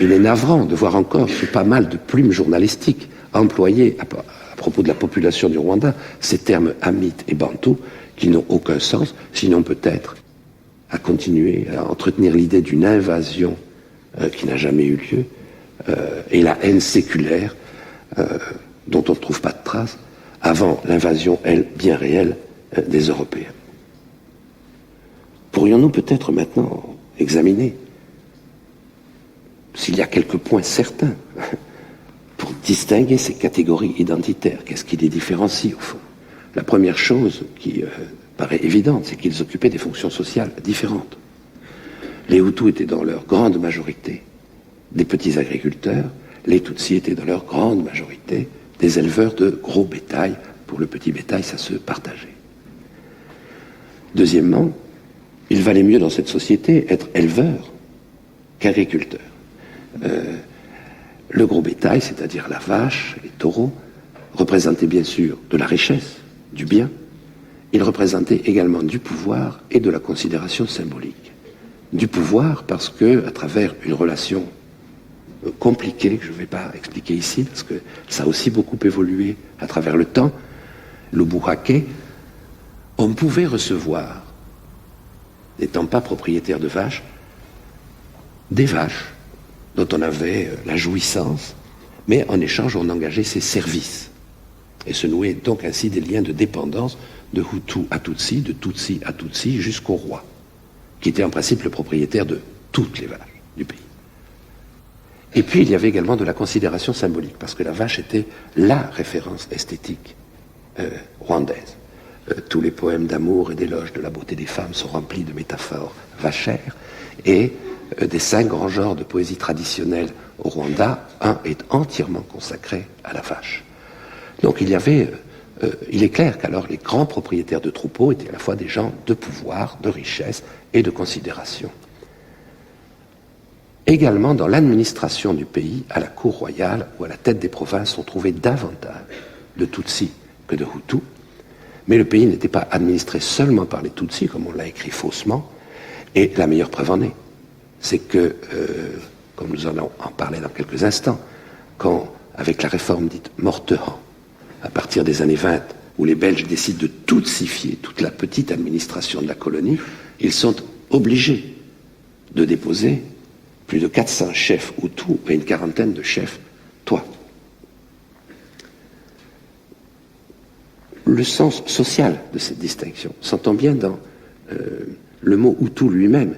Il est navrant de voir encore sous pas mal de plumes journalistiques employées à propos de la population du Rwanda ces termes hamite et bantou qui n'ont aucun sens, sinon peut-être à continuer à entretenir l'idée d'une invasion qui n'a jamais eu lieu et la haine séculaire dont on ne trouve pas de traces avant l'invasion, elle, bien réelle, des Européens. Pourrions-nous peut-être maintenant examiner s'il y a quelques points certains pour distinguer ces catégories identitaires? Qu'est-ce qui les différencie au fond? La première chose qui paraît évidente, c'est qu'ils occupaient des fonctions sociales différentes. Les Hutus étaient dans leur grande majorité des petits agriculteurs, les Tutsis étaient dans leur grande majorité des éleveurs de gros bétail. Pour le petit bétail, ça se partageait. Deuxièmement, il valait mieux dans cette société être éleveur qu'agriculteur. Le gros bétail, c'est-à-dire la vache, les taureaux, représentait bien sûr de la richesse, du bien. Il représentait également du pouvoir et de la considération symbolique. du pouvoir parce que, à travers une relation compliquée, que je ne vais pas expliquer ici, parce que ça a aussi beaucoup évolué à travers le temps, le bourraquet, on pouvait recevoir, n'étant pas propriétaire de vaches, des vaches dont on avait la jouissance, mais en échange on engageait ses services. Et se nouaient donc ainsi des liens de dépendance de Hutu à Tutsi, de Tutsi à Tutsi, jusqu'au roi, qui était en principe le propriétaire de toutes les vaches du pays. Et puis il y avait également de la considération symbolique, parce que la vache était la référence esthétique rwandaise. Tous les poèmes d'amour et d'éloge de la beauté des femmes sont remplis de métaphores vachères, et des 5 grands genres de poésie traditionnelle au Rwanda, un est entièrement consacré à la vache. Donc il est clair qu'alors les grands propriétaires de troupeaux étaient à la fois des gens de pouvoir, de richesse et de considération. Également dans l'administration du pays, à la cour royale ou à la tête des provinces, on trouvait davantage de Tutsis que de Hutus, mais le pays n'était pas administré seulement par les Tutsis, comme on l'a écrit faussement, et la meilleure preuve en est, c'est que, comme nous allons en parler dans quelques instants, quand, avec la réforme dite Mortehan, à partir des années 20, où les Belges décident de tutsifier toute la petite administration de la colonie, ils sont obligés de déposer plus de 400 chefs Hutus et une quarantaine de chefs Twa. Le sens social de cette distinction s'entend bien dans le mot Hutu lui-même,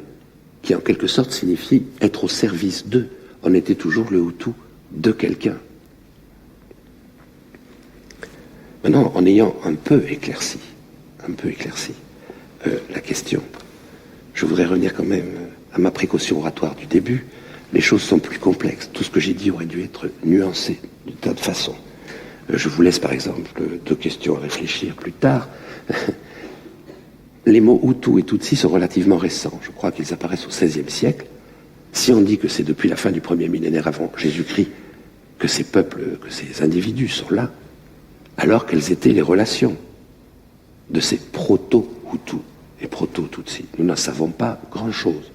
qui en quelque sorte signifie être au service d'eux. On était toujours le Hutu de quelqu'un. Maintenant, en ayant un peu éclairci la question, je voudrais revenir quand même à ma précaution oratoire du début. Les choses sont plus complexes. Tout ce que j'ai dit aurait dû être nuancé de tas de façons. Je vous laisse par exemple 2 questions à réfléchir plus tard. Les mots Hutu et Tutsi sont relativement récents. Je crois qu'ils apparaissent au XVIe siècle. Si on dit que c'est depuis la fin du 1er millénaire avant Jésus-Christ que ces peuples, que ces individus sont là, alors quelles étaient les relations de ces proto-Hutus et proto-Tutsis? Nous n'en savons pas grand-chose.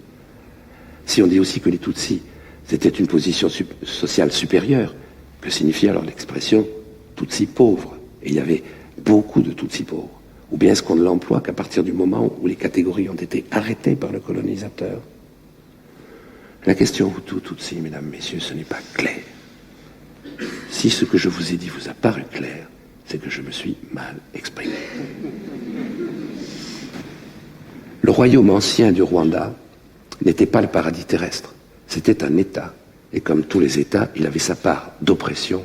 Si on dit aussi que les Tutsis, c'était une position sociale supérieure, que signifie alors l'expression Tutsi pauvre? Et il y avait beaucoup de Tutsis pauvres. Ou bien est-ce qu'on ne l'emploie qu'à partir du moment où les catégories ont été arrêtées par le colonisateur? La question Hutu-Tutsi, mesdames, messieurs, ce n'est pas clair. Si ce que je vous ai dit vous a paru clair, c'est que je me suis mal exprimé. Le royaume ancien du Rwanda n'était pas le paradis terrestre. C'était un État. Et comme tous les États, il avait sa part d'oppression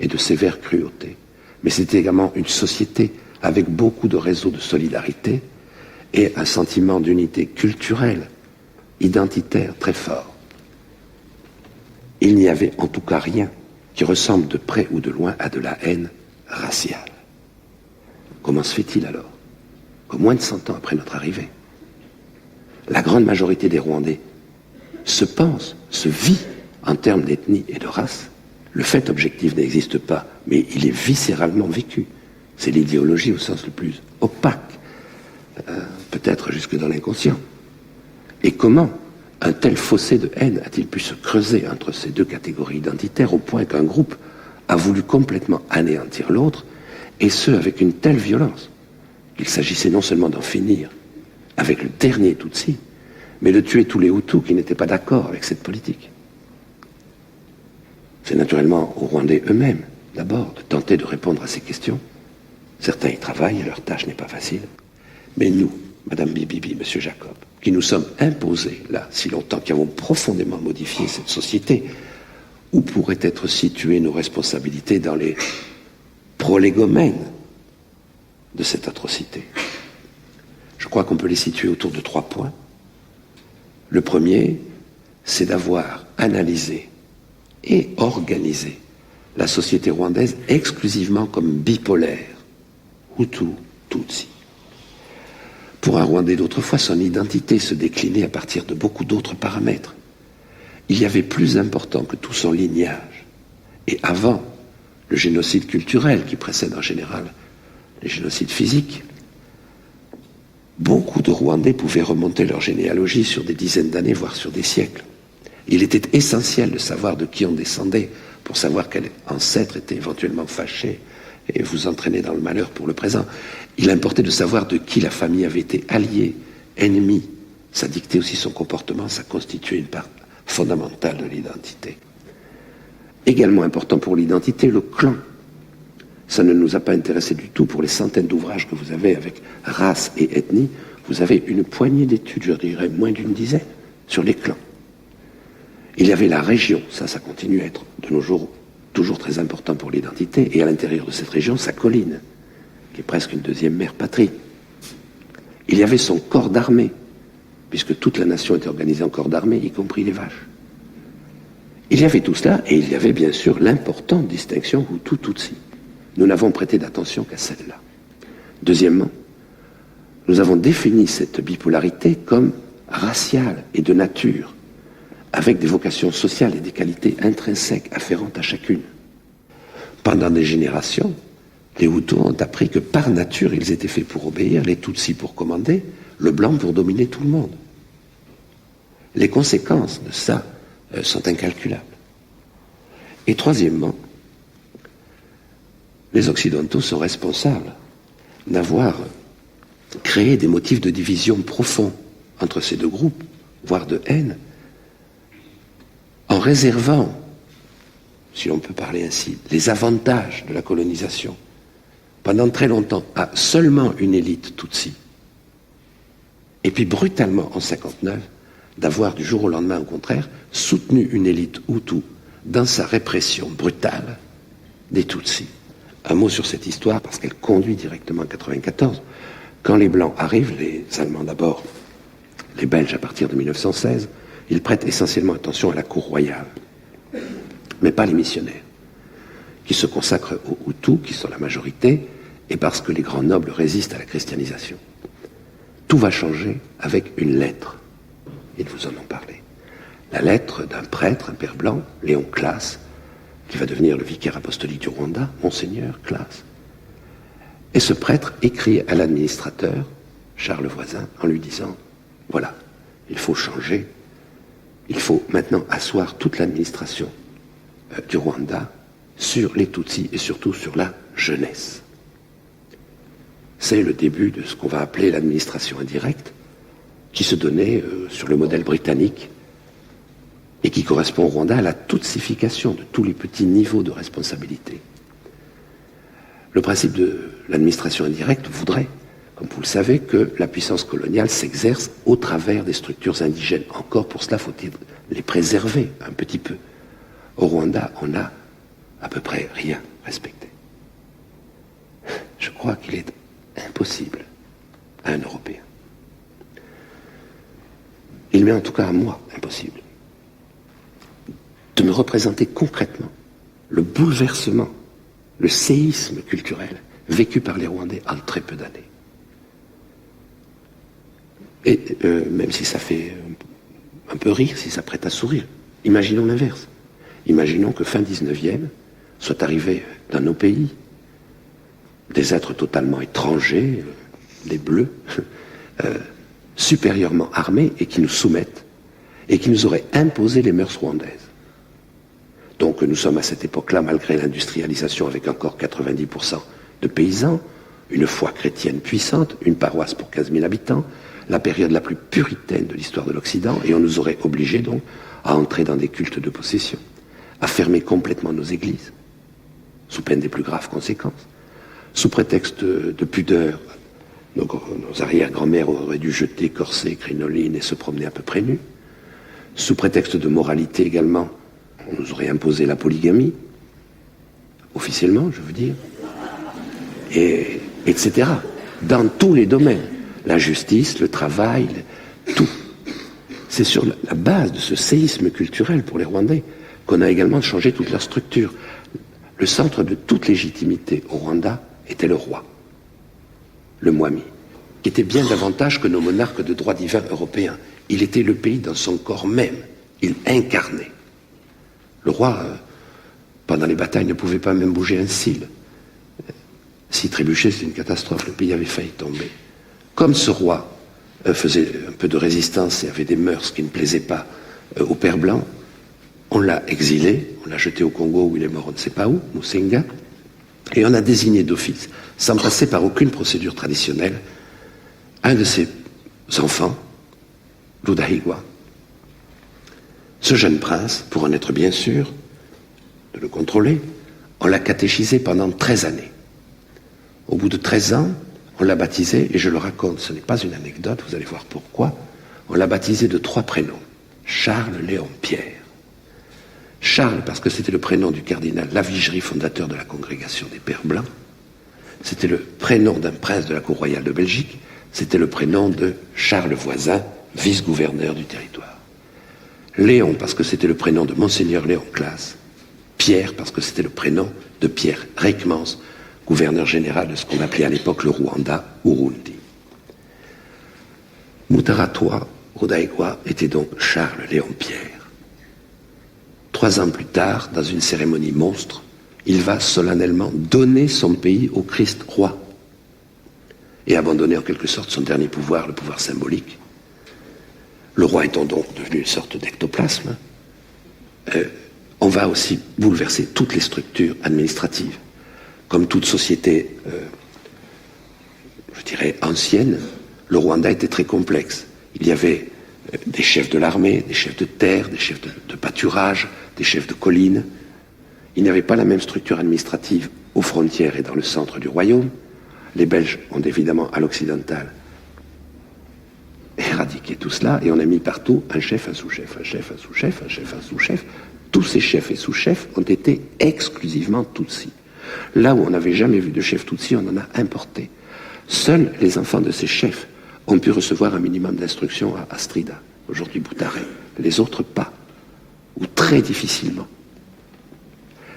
et de sévère cruauté. Mais c'était également une société avec beaucoup de réseaux de solidarité et un sentiment d'unité culturelle, identitaire très fort. Il n'y avait en tout cas rien qui ressemble de près ou de loin à de la haine raciale. Comment se fait-il alors qu'au moins de 100 ans après notre arrivée, la grande majorité des Rwandais se pense, se vit en termes d'ethnie et de race? Le fait objectif n'existe pas, mais il est viscéralement vécu. C'est l'idéologie au sens le plus opaque, peut-être jusque dans l'inconscient. Et comment un tel fossé de haine a-t-il pu se creuser entre ces 2 catégories identitaires au point qu'un groupe a voulu complètement anéantir l'autre, et ce avec une telle violence qu'il s'agissait non seulement d'en finir avec le dernier Tutsi, mais de tuer tous les Hutus qui n'étaient pas d'accord avec cette politique. C'est naturellement aux Rwandais eux-mêmes, d'abord, de tenter de répondre à ces questions. Certains y travaillent et leur tâche n'est pas facile. Mais nous, Madame Bibibi, Monsieur Jacob, qui nous sommes imposés là si longtemps, qui avons profondément modifié cette société, où pourraient être situées nos responsabilités dans les prolégomènes de cette atrocité? Je crois qu'on peut les situer autour de 3 points. Le premier, c'est d'avoir analysé et organisé la société rwandaise exclusivement comme bipolaire, Hutu, Tutsi. Pour un Rwandais d'autrefois, son identité se déclinait à partir de beaucoup d'autres paramètres. Il y avait plus important que tout son lignage. Et avant le génocide culturel qui précède en général les génocides physiques, Beaucoup de Rwandais pouvaient remonter leur généalogie sur des dizaines d'années, voire sur des siècles. Il était essentiel de savoir de qui on descendait pour savoir quel ancêtre était éventuellement fâché et vous entraîner dans le malheur pour le présent. Il importait de savoir de qui la famille avait été alliée, ennemie. Ça dictait aussi son comportement, ça constituait une part fondamentale de l'identité. Également important pour l'identité, le clan. Ça ne nous a pas intéressé du tout pour les centaines d'ouvrages que vous avez avec race et ethnie. Vous avez une poignée d'études, je dirais moins d'une dizaine, sur les clans. Il y avait la région, ça continue à être de nos jours toujours très important pour l'identité, et à l'intérieur de cette région, sa colline, qui est presque une deuxième mère patrie. Il y avait son corps d'armée, puisque toute la nation était organisée en corps d'armée, y compris les vaches. Il y avait tout cela, et il y avait bien sûr l'importante distinction Hutu-Tutsi. Nous n'avons prêté d'attention qu'à celle-là. Deuxièmement, nous avons défini cette bipolarité comme raciale et de nature, avec des vocations sociales et des qualités intrinsèques afférentes à chacune. Pendant des générations, les Hutus ont appris que par nature, ils étaient faits pour obéir, les Tutsis pour commander, le blanc pour dominer tout le monde. Les conséquences de ça sont incalculables. Et troisièmement, les Occidentaux sont responsables d'avoir créé des motifs de division profonds entre ces deux groupes, voire de haine, en réservant, si l'on peut parler ainsi, les avantages de la colonisation pendant très longtemps à seulement une élite Tutsi, et puis brutalement en 1959, d'avoir du jour au lendemain, au contraire, soutenu une élite Hutu dans sa répression brutale des Tutsis. Un mot sur cette histoire, parce qu'elle conduit directement en 1994. Quand les Blancs arrivent, les Allemands d'abord, les Belges à partir de 1916, ils prêtent essentiellement attention à la cour royale, mais pas les missionnaires, qui se consacrent aux Hutus, qui sont la majorité, et parce que les grands nobles résistent à la christianisation. Tout va changer avec une lettre. Ils vous en ont parlé. La lettre d'un prêtre, un père blanc, Léon Classe, qui va devenir le vicaire apostolique du Rwanda, Monseigneur Classe. Et ce prêtre écrit à l'administrateur, Charles Voisin, en lui disant « Voilà, il faut changer. Il faut maintenant asseoir toute l'administration du Rwanda sur les Tutsis et surtout sur la jeunesse. » C'est le début de ce qu'on va appeler l'administration indirecte, qui se donnait sur le modèle britannique et qui correspond au Rwanda à la tutsification de tous les petits niveaux de responsabilité. Le principe de l'administration indirecte voudrait, comme vous le savez, que la puissance coloniale s'exerce au travers des structures indigènes. Encore pour cela, faut-il les préserver un petit peu. Au Rwanda, on n'a à peu près rien respecté. Je crois qu'il est impossible à un Européen. Il m'est en tout cas à moi impossible de me représenter concrètement le bouleversement, le séisme culturel vécu par les Rwandais en très peu d'années. Et même si ça fait un peu rire, si ça prête à sourire, imaginons l'inverse. Imaginons que fin 19e soit arrivé dans nos pays des êtres totalement étrangers, des bleus, supérieurement armés et qui nous soumettent et qui nous auraient imposé les mœurs rwandaises. Donc nous sommes à cette époque-là, malgré l'industrialisation, avec encore 90% de paysans, une foi chrétienne puissante, une paroisse pour 15 000 habitants, la période la plus puritaine de l'histoire de l'Occident, et on nous aurait obligés donc à entrer dans des cultes de possession, à fermer complètement nos églises, sous peine des plus graves conséquences, sous prétexte de pudeur. Donc nos arrière-grand-mères auraient dû jeter corsets, crinolines et se promener à peu près nus. Sous prétexte de moralité également, on nous aurait imposé la polygamie, officiellement, je veux dire, et, etc. Dans tous les domaines. La justice, le travail, tout. C'est sur la base de ce séisme culturel pour les Rwandais qu'on a également changé toute leur structure. Le centre de toute légitimité au Rwanda était le roi, le Mwami, qui était bien davantage que nos monarques de droit divin européens. Il était le pays dans son corps même. Il incarnait. Le roi, pendant les batailles, ne pouvait pas même bouger un cil. S'il trébuchait, c'était une catastrophe. Le pays avait failli tomber. Comme ce roi faisait un peu de résistance et avait des mœurs qui ne plaisaient pas au père blanc, on l'a exilé, on l'a jeté au Congo où il est mort on ne sait pas où, Musinga, et on a désigné d'office, sans passer par aucune procédure traditionnelle, un de ses enfants, Rudahigwa. Ce jeune prince, pour en être bien sûr de le contrôler, on l'a catéchisé pendant 13 années. Au bout de 13 ans, on l'a baptisé, et je le raconte, ce n'est pas une anecdote, vous allez voir pourquoi, on l'a baptisé de 3 prénoms. Charles Léon Pierre. Charles, parce que c'était le prénom du cardinal Lavigerie, fondateur de la congrégation des Pères Blancs. C'était le prénom d'un prince de la cour royale de Belgique. C'était le prénom de Charles Voisin, vice-gouverneur du territoire. Léon, parce que c'était le prénom de Monseigneur Léon Classe. Pierre, parce que c'était le prénom de Pierre Reikmans, gouverneur général de ce qu'on appelait à l'époque le Rwanda, Urundi. Mutara Rudahigwa était donc Charles Léon Pierre. 3 ans plus tard, dans une cérémonie monstre, il va solennellement donner son pays au Christ roi et abandonner en quelque sorte son dernier pouvoir, le pouvoir symbolique. Le roi étant donc devenu une sorte d'ectoplasme, on va aussi bouleverser toutes les structures administratives. Comme toute société, je dirais, ancienne, le Rwanda était très complexe. Il y avait des chefs de l'armée, des chefs de terre, des chefs de pâturage, des chefs de collines. Il n'y avait pas la même structure administrative aux frontières et dans le centre du royaume. Les Belges ont évidemment à l'occidental éradiqué tout cela et on a mis partout un chef, un sous-chef, un chef, un sous-chef, un chef, un sous-chef. Tous ces chefs et sous-chefs ont été exclusivement Tutsis. Là où on n'avait jamais vu de chef Tutsi, on en a importé. Seuls les enfants de ces chefs ont pu recevoir un minimum d'instruction à Astrida, aujourd'hui Boutaré. Les autres pas, ou très difficilement.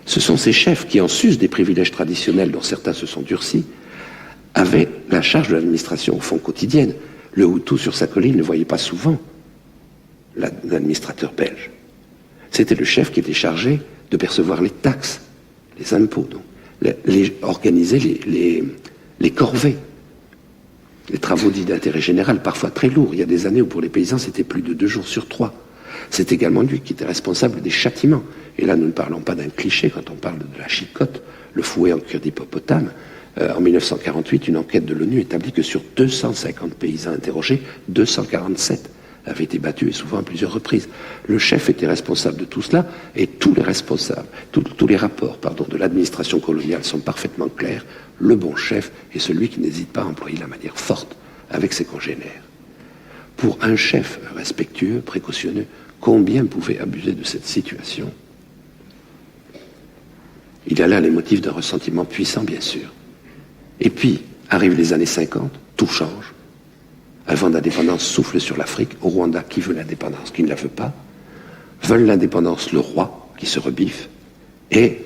Ce sont ces chefs qui, en sus des privilèges traditionnels dont certains se sont durcis, avaient la charge de l'administration au fond quotidienne. Le Hutu sur sa colline ne voyait pas souvent l'administrateur belge. C'était le chef qui était chargé de percevoir les taxes, les impôts, donc, organiser les corvées, les travaux dits d'intérêt général, parfois très lourds. Il y a des années où pour les paysans c'était plus de 2 jours sur 3. C'est également lui qui était responsable des châtiments. Et là nous ne parlons pas d'un cliché quand on parle de la chicotte, le fouet en cuir d'hippopotame. En 1948, une enquête de l'ONU établit que sur 250 paysans interrogés, 247 avaient été battus, et souvent à plusieurs reprises. Le chef était responsable de tout cela, et tous les responsables, tous les rapports de l'administration coloniale sont parfaitement clairs. Le bon chef est celui qui n'hésite pas à employer la manière forte avec ses congénères. Pour un chef respectueux, précautionneux, combien pouvait abuser de cette situation? Il y a là les motifs d'un ressentiment puissant, bien sûr. Et puis, arrivent les années 50, tout change. Un vent d'indépendance souffle sur l'Afrique. Au Rwanda, qui veut l'indépendance, qui ne la veut pas. Veulent l'indépendance le roi, qui se rebiffe, et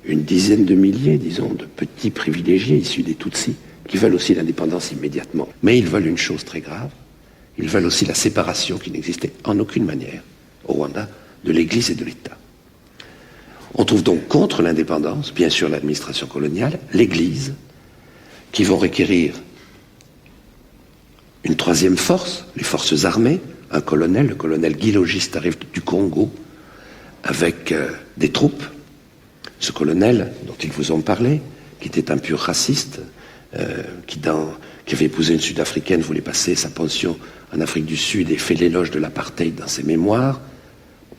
une dizaine de milliers, disons, de petits privilégiés issus des Tutsis, qui veulent aussi l'indépendance immédiatement. Mais ils veulent une chose très grave. Ils veulent aussi la séparation qui n'existait en aucune manière au Rwanda de l'Église et de l'État. On trouve donc contre l'indépendance, bien sûr l'administration coloniale, l'Église, qui vont requérir une troisième force, les forces armées, un colonel, le colonel Guy Logiste arrive du Congo avec des troupes. Ce colonel, dont ils vous ont parlé, qui était un pur raciste, qui avait épousé une Sud-Africaine, voulait passer sa pension en Afrique du Sud et fait l'éloge de l'apartheid dans ses mémoires,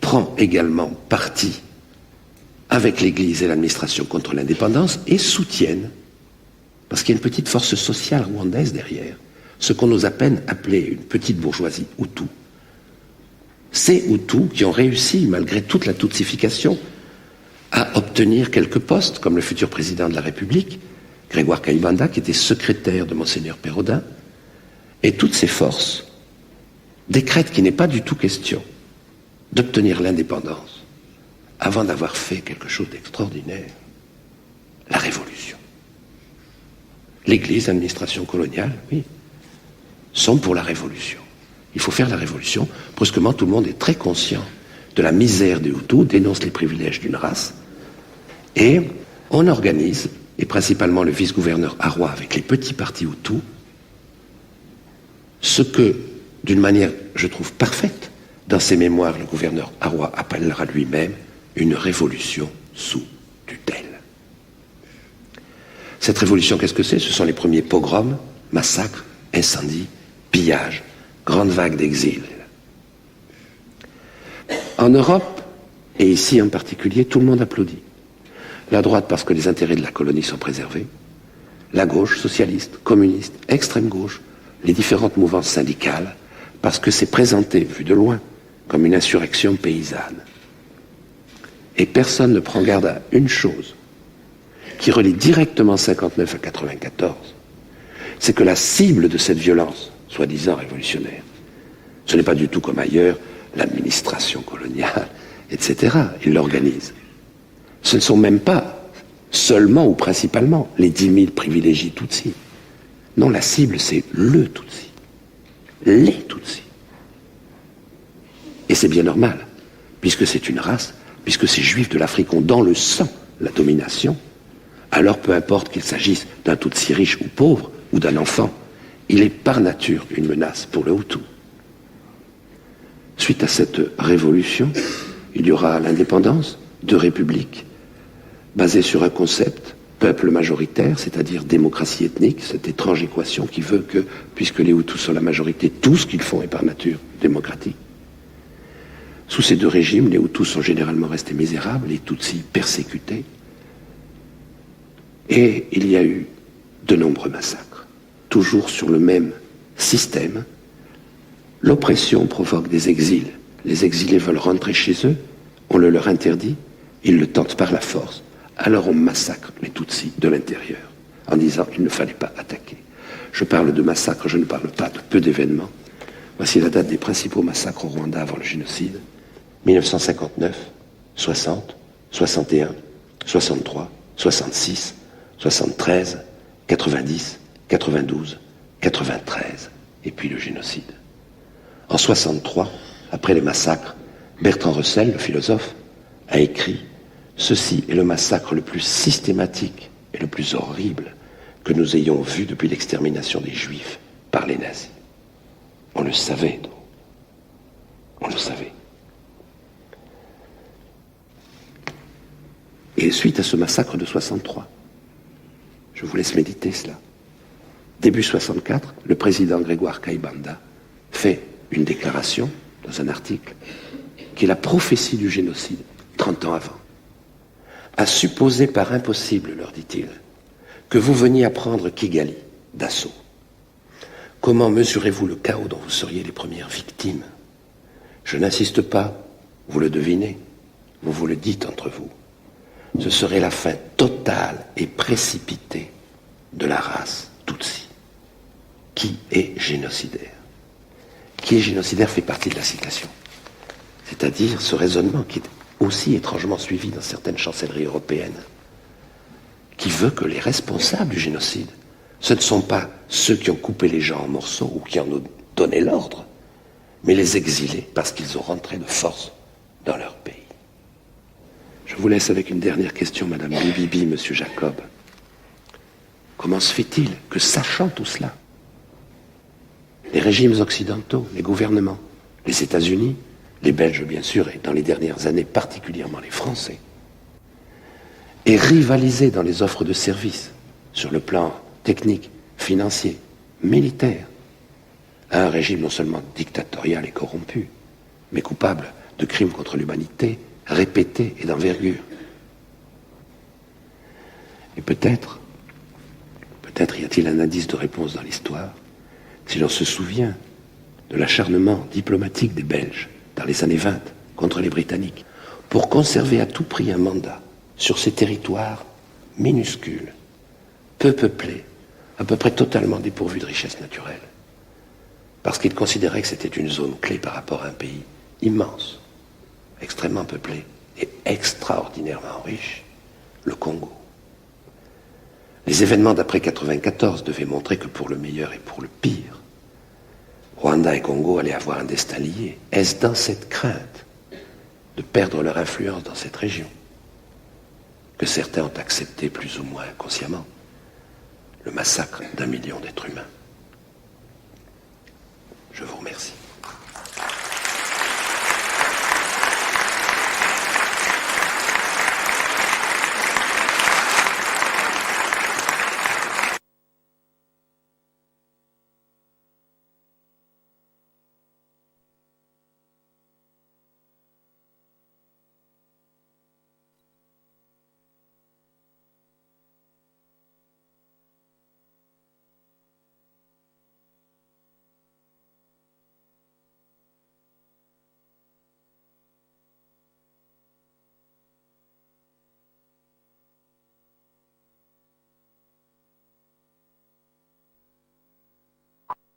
prend également parti avec l'Église et l'administration contre l'indépendance et soutiennent, parce qu'il y a une petite force sociale rwandaise derrière, ce qu'on ose à peine appeler une petite bourgeoisie Hutu. Ces Hutus qui ont réussi, malgré toute la tutsification, à obtenir quelques postes, comme le futur président de la République, Grégoire Kayibanda, qui était secrétaire de Monseigneur Pérodin, et toutes ces forces décrètent qu'il n'est pas du tout question d'obtenir l'indépendance avant d'avoir fait quelque chose d'extraordinaire, la révolution. L'Église, l'administration coloniale, oui, sont pour la révolution. Il faut faire la révolution. Brusquement, tout le monde est très conscient de la misère des Hutus, dénonce les privilèges d'une race, et on organise, et principalement le vice-gouverneur Arwa avec les petits partis Hutus, ce que, d'une manière, je trouve, parfaite, dans ses mémoires, le gouverneur Arroy appellera lui-même une révolution sous tutelle. Cette révolution, qu'est-ce que c'est? Ce sont les premiers pogroms, massacres, incendies, pillages, grandes vagues d'exil. En Europe, et ici en particulier, tout le monde applaudit. La droite parce que les intérêts de la colonie sont préservés, la gauche, socialiste, communiste, extrême gauche, les différentes mouvances syndicales, parce que c'est présenté, vu de loin, comme une insurrection paysanne. Et personne ne prend garde à une chose, qui relie directement 59 à 94, c'est que la cible de cette violence, soi-disant révolutionnaire, ce n'est pas du tout comme ailleurs, l'administration coloniale, etc. Ils l'organisent. Ce ne sont même pas seulement ou principalement les 10 000 privilégiés Tutsis. Non, la cible, c'est le Tutsi. Les Tutsis. Et c'est bien normal, puisque c'est une race, puisque ces Juifs de l'Afrique ont dans le sang la domination, alors peu importe qu'il s'agisse d'un Tutsi riche ou pauvre, ou d'un enfant, il est par nature une menace pour le Hutu. Suite à cette révolution, il y aura l'indépendance, deux républiques, basées sur un concept, peuple majoritaire, c'est-à-dire démocratie ethnique, cette étrange équation qui veut que, puisque les Hutus sont la majorité, tout ce qu'ils font est par nature démocratique. Sous ces deux régimes, les Hutus sont généralement restés misérables, les Tutsis persécutés, et il y a eu de nombreux massacres, toujours sur le même système. L'oppression provoque des exils. Les exilés veulent rentrer chez eux, on le leur interdit, ils le tentent par la force. Alors on massacre les Tutsis de l'intérieur, en disant qu'il ne fallait pas attaquer. Je parle de massacres, je ne parle pas de peu d'événements. Voici la date des principaux massacres au Rwanda avant le génocide. 1959, 60, 61, 63, 66, 73, 90, 92, 93, et puis le génocide. En 63, après les massacres, Bertrand Russell, le philosophe, a écrit « Ceci est le massacre le plus systématique et le plus horrible que nous ayons vu depuis l'extermination des Juifs par les nazis. » On le savait, donc. On le savait. Et suite à ce massacre de 63, je vous laisse méditer cela. Début 64, le président Grégoire Kayibanda fait une déclaration dans un article qui est la prophétie du génocide 30 ans avant. À supposer par impossible, leur dit-il, que vous veniez à prendre Kigali d'assaut. Comment mesurez-vous le chaos dont vous seriez les premières victimes? Je n'insiste pas, vous le devinez, vous vous le dites entre vous. Ce serait la fin totale et précipitée de la race Tutsi. Qui est génocidaire? Qui est génocidaire fait partie de la citation. C'est-à-dire ce raisonnement qui est aussi étrangement suivi dans certaines chancelleries européennes, qui veut que les responsables du génocide, ce ne sont pas ceux qui ont coupé les gens en morceaux ou qui en ont donné l'ordre, mais les exilés parce qu'ils ont rentré de force dans leur pays. Je vous laisse avec une dernière question, Madame Bibi, Monsieur Jacob. Comment se fait-il que, sachant tout cela, les régimes occidentaux, les gouvernements, les États-Unis, les Belges bien sûr, et dans les dernières années particulièrement les Français, aient rivalisé dans les offres de services sur le plan technique, financier, militaire, à un régime non seulement dictatorial et corrompu, mais coupable de crimes contre l'humanité répétés et d'envergure. Et peut-être y a-t-il un indice de réponse dans l'histoire, si l'on se souvient de l'acharnement diplomatique des Belges dans les années 20 contre les Britanniques, pour conserver à tout prix un mandat sur ces territoires minuscules, peu peuplés, à peu près totalement dépourvus de richesses naturelles, parce qu'ils considéraient que c'était une zone clé par rapport à un pays immense, extrêmement peuplé et extraordinairement riche, le Congo. Les événements d'après 94 devaient montrer que pour le meilleur et pour le pire, Rwanda et Congo allaient avoir un destin lié. Est-ce dans cette crainte de perdre leur influence dans cette région que certains ont accepté plus ou moins consciemment le massacre d'1 million d'êtres humains? Je vous remercie.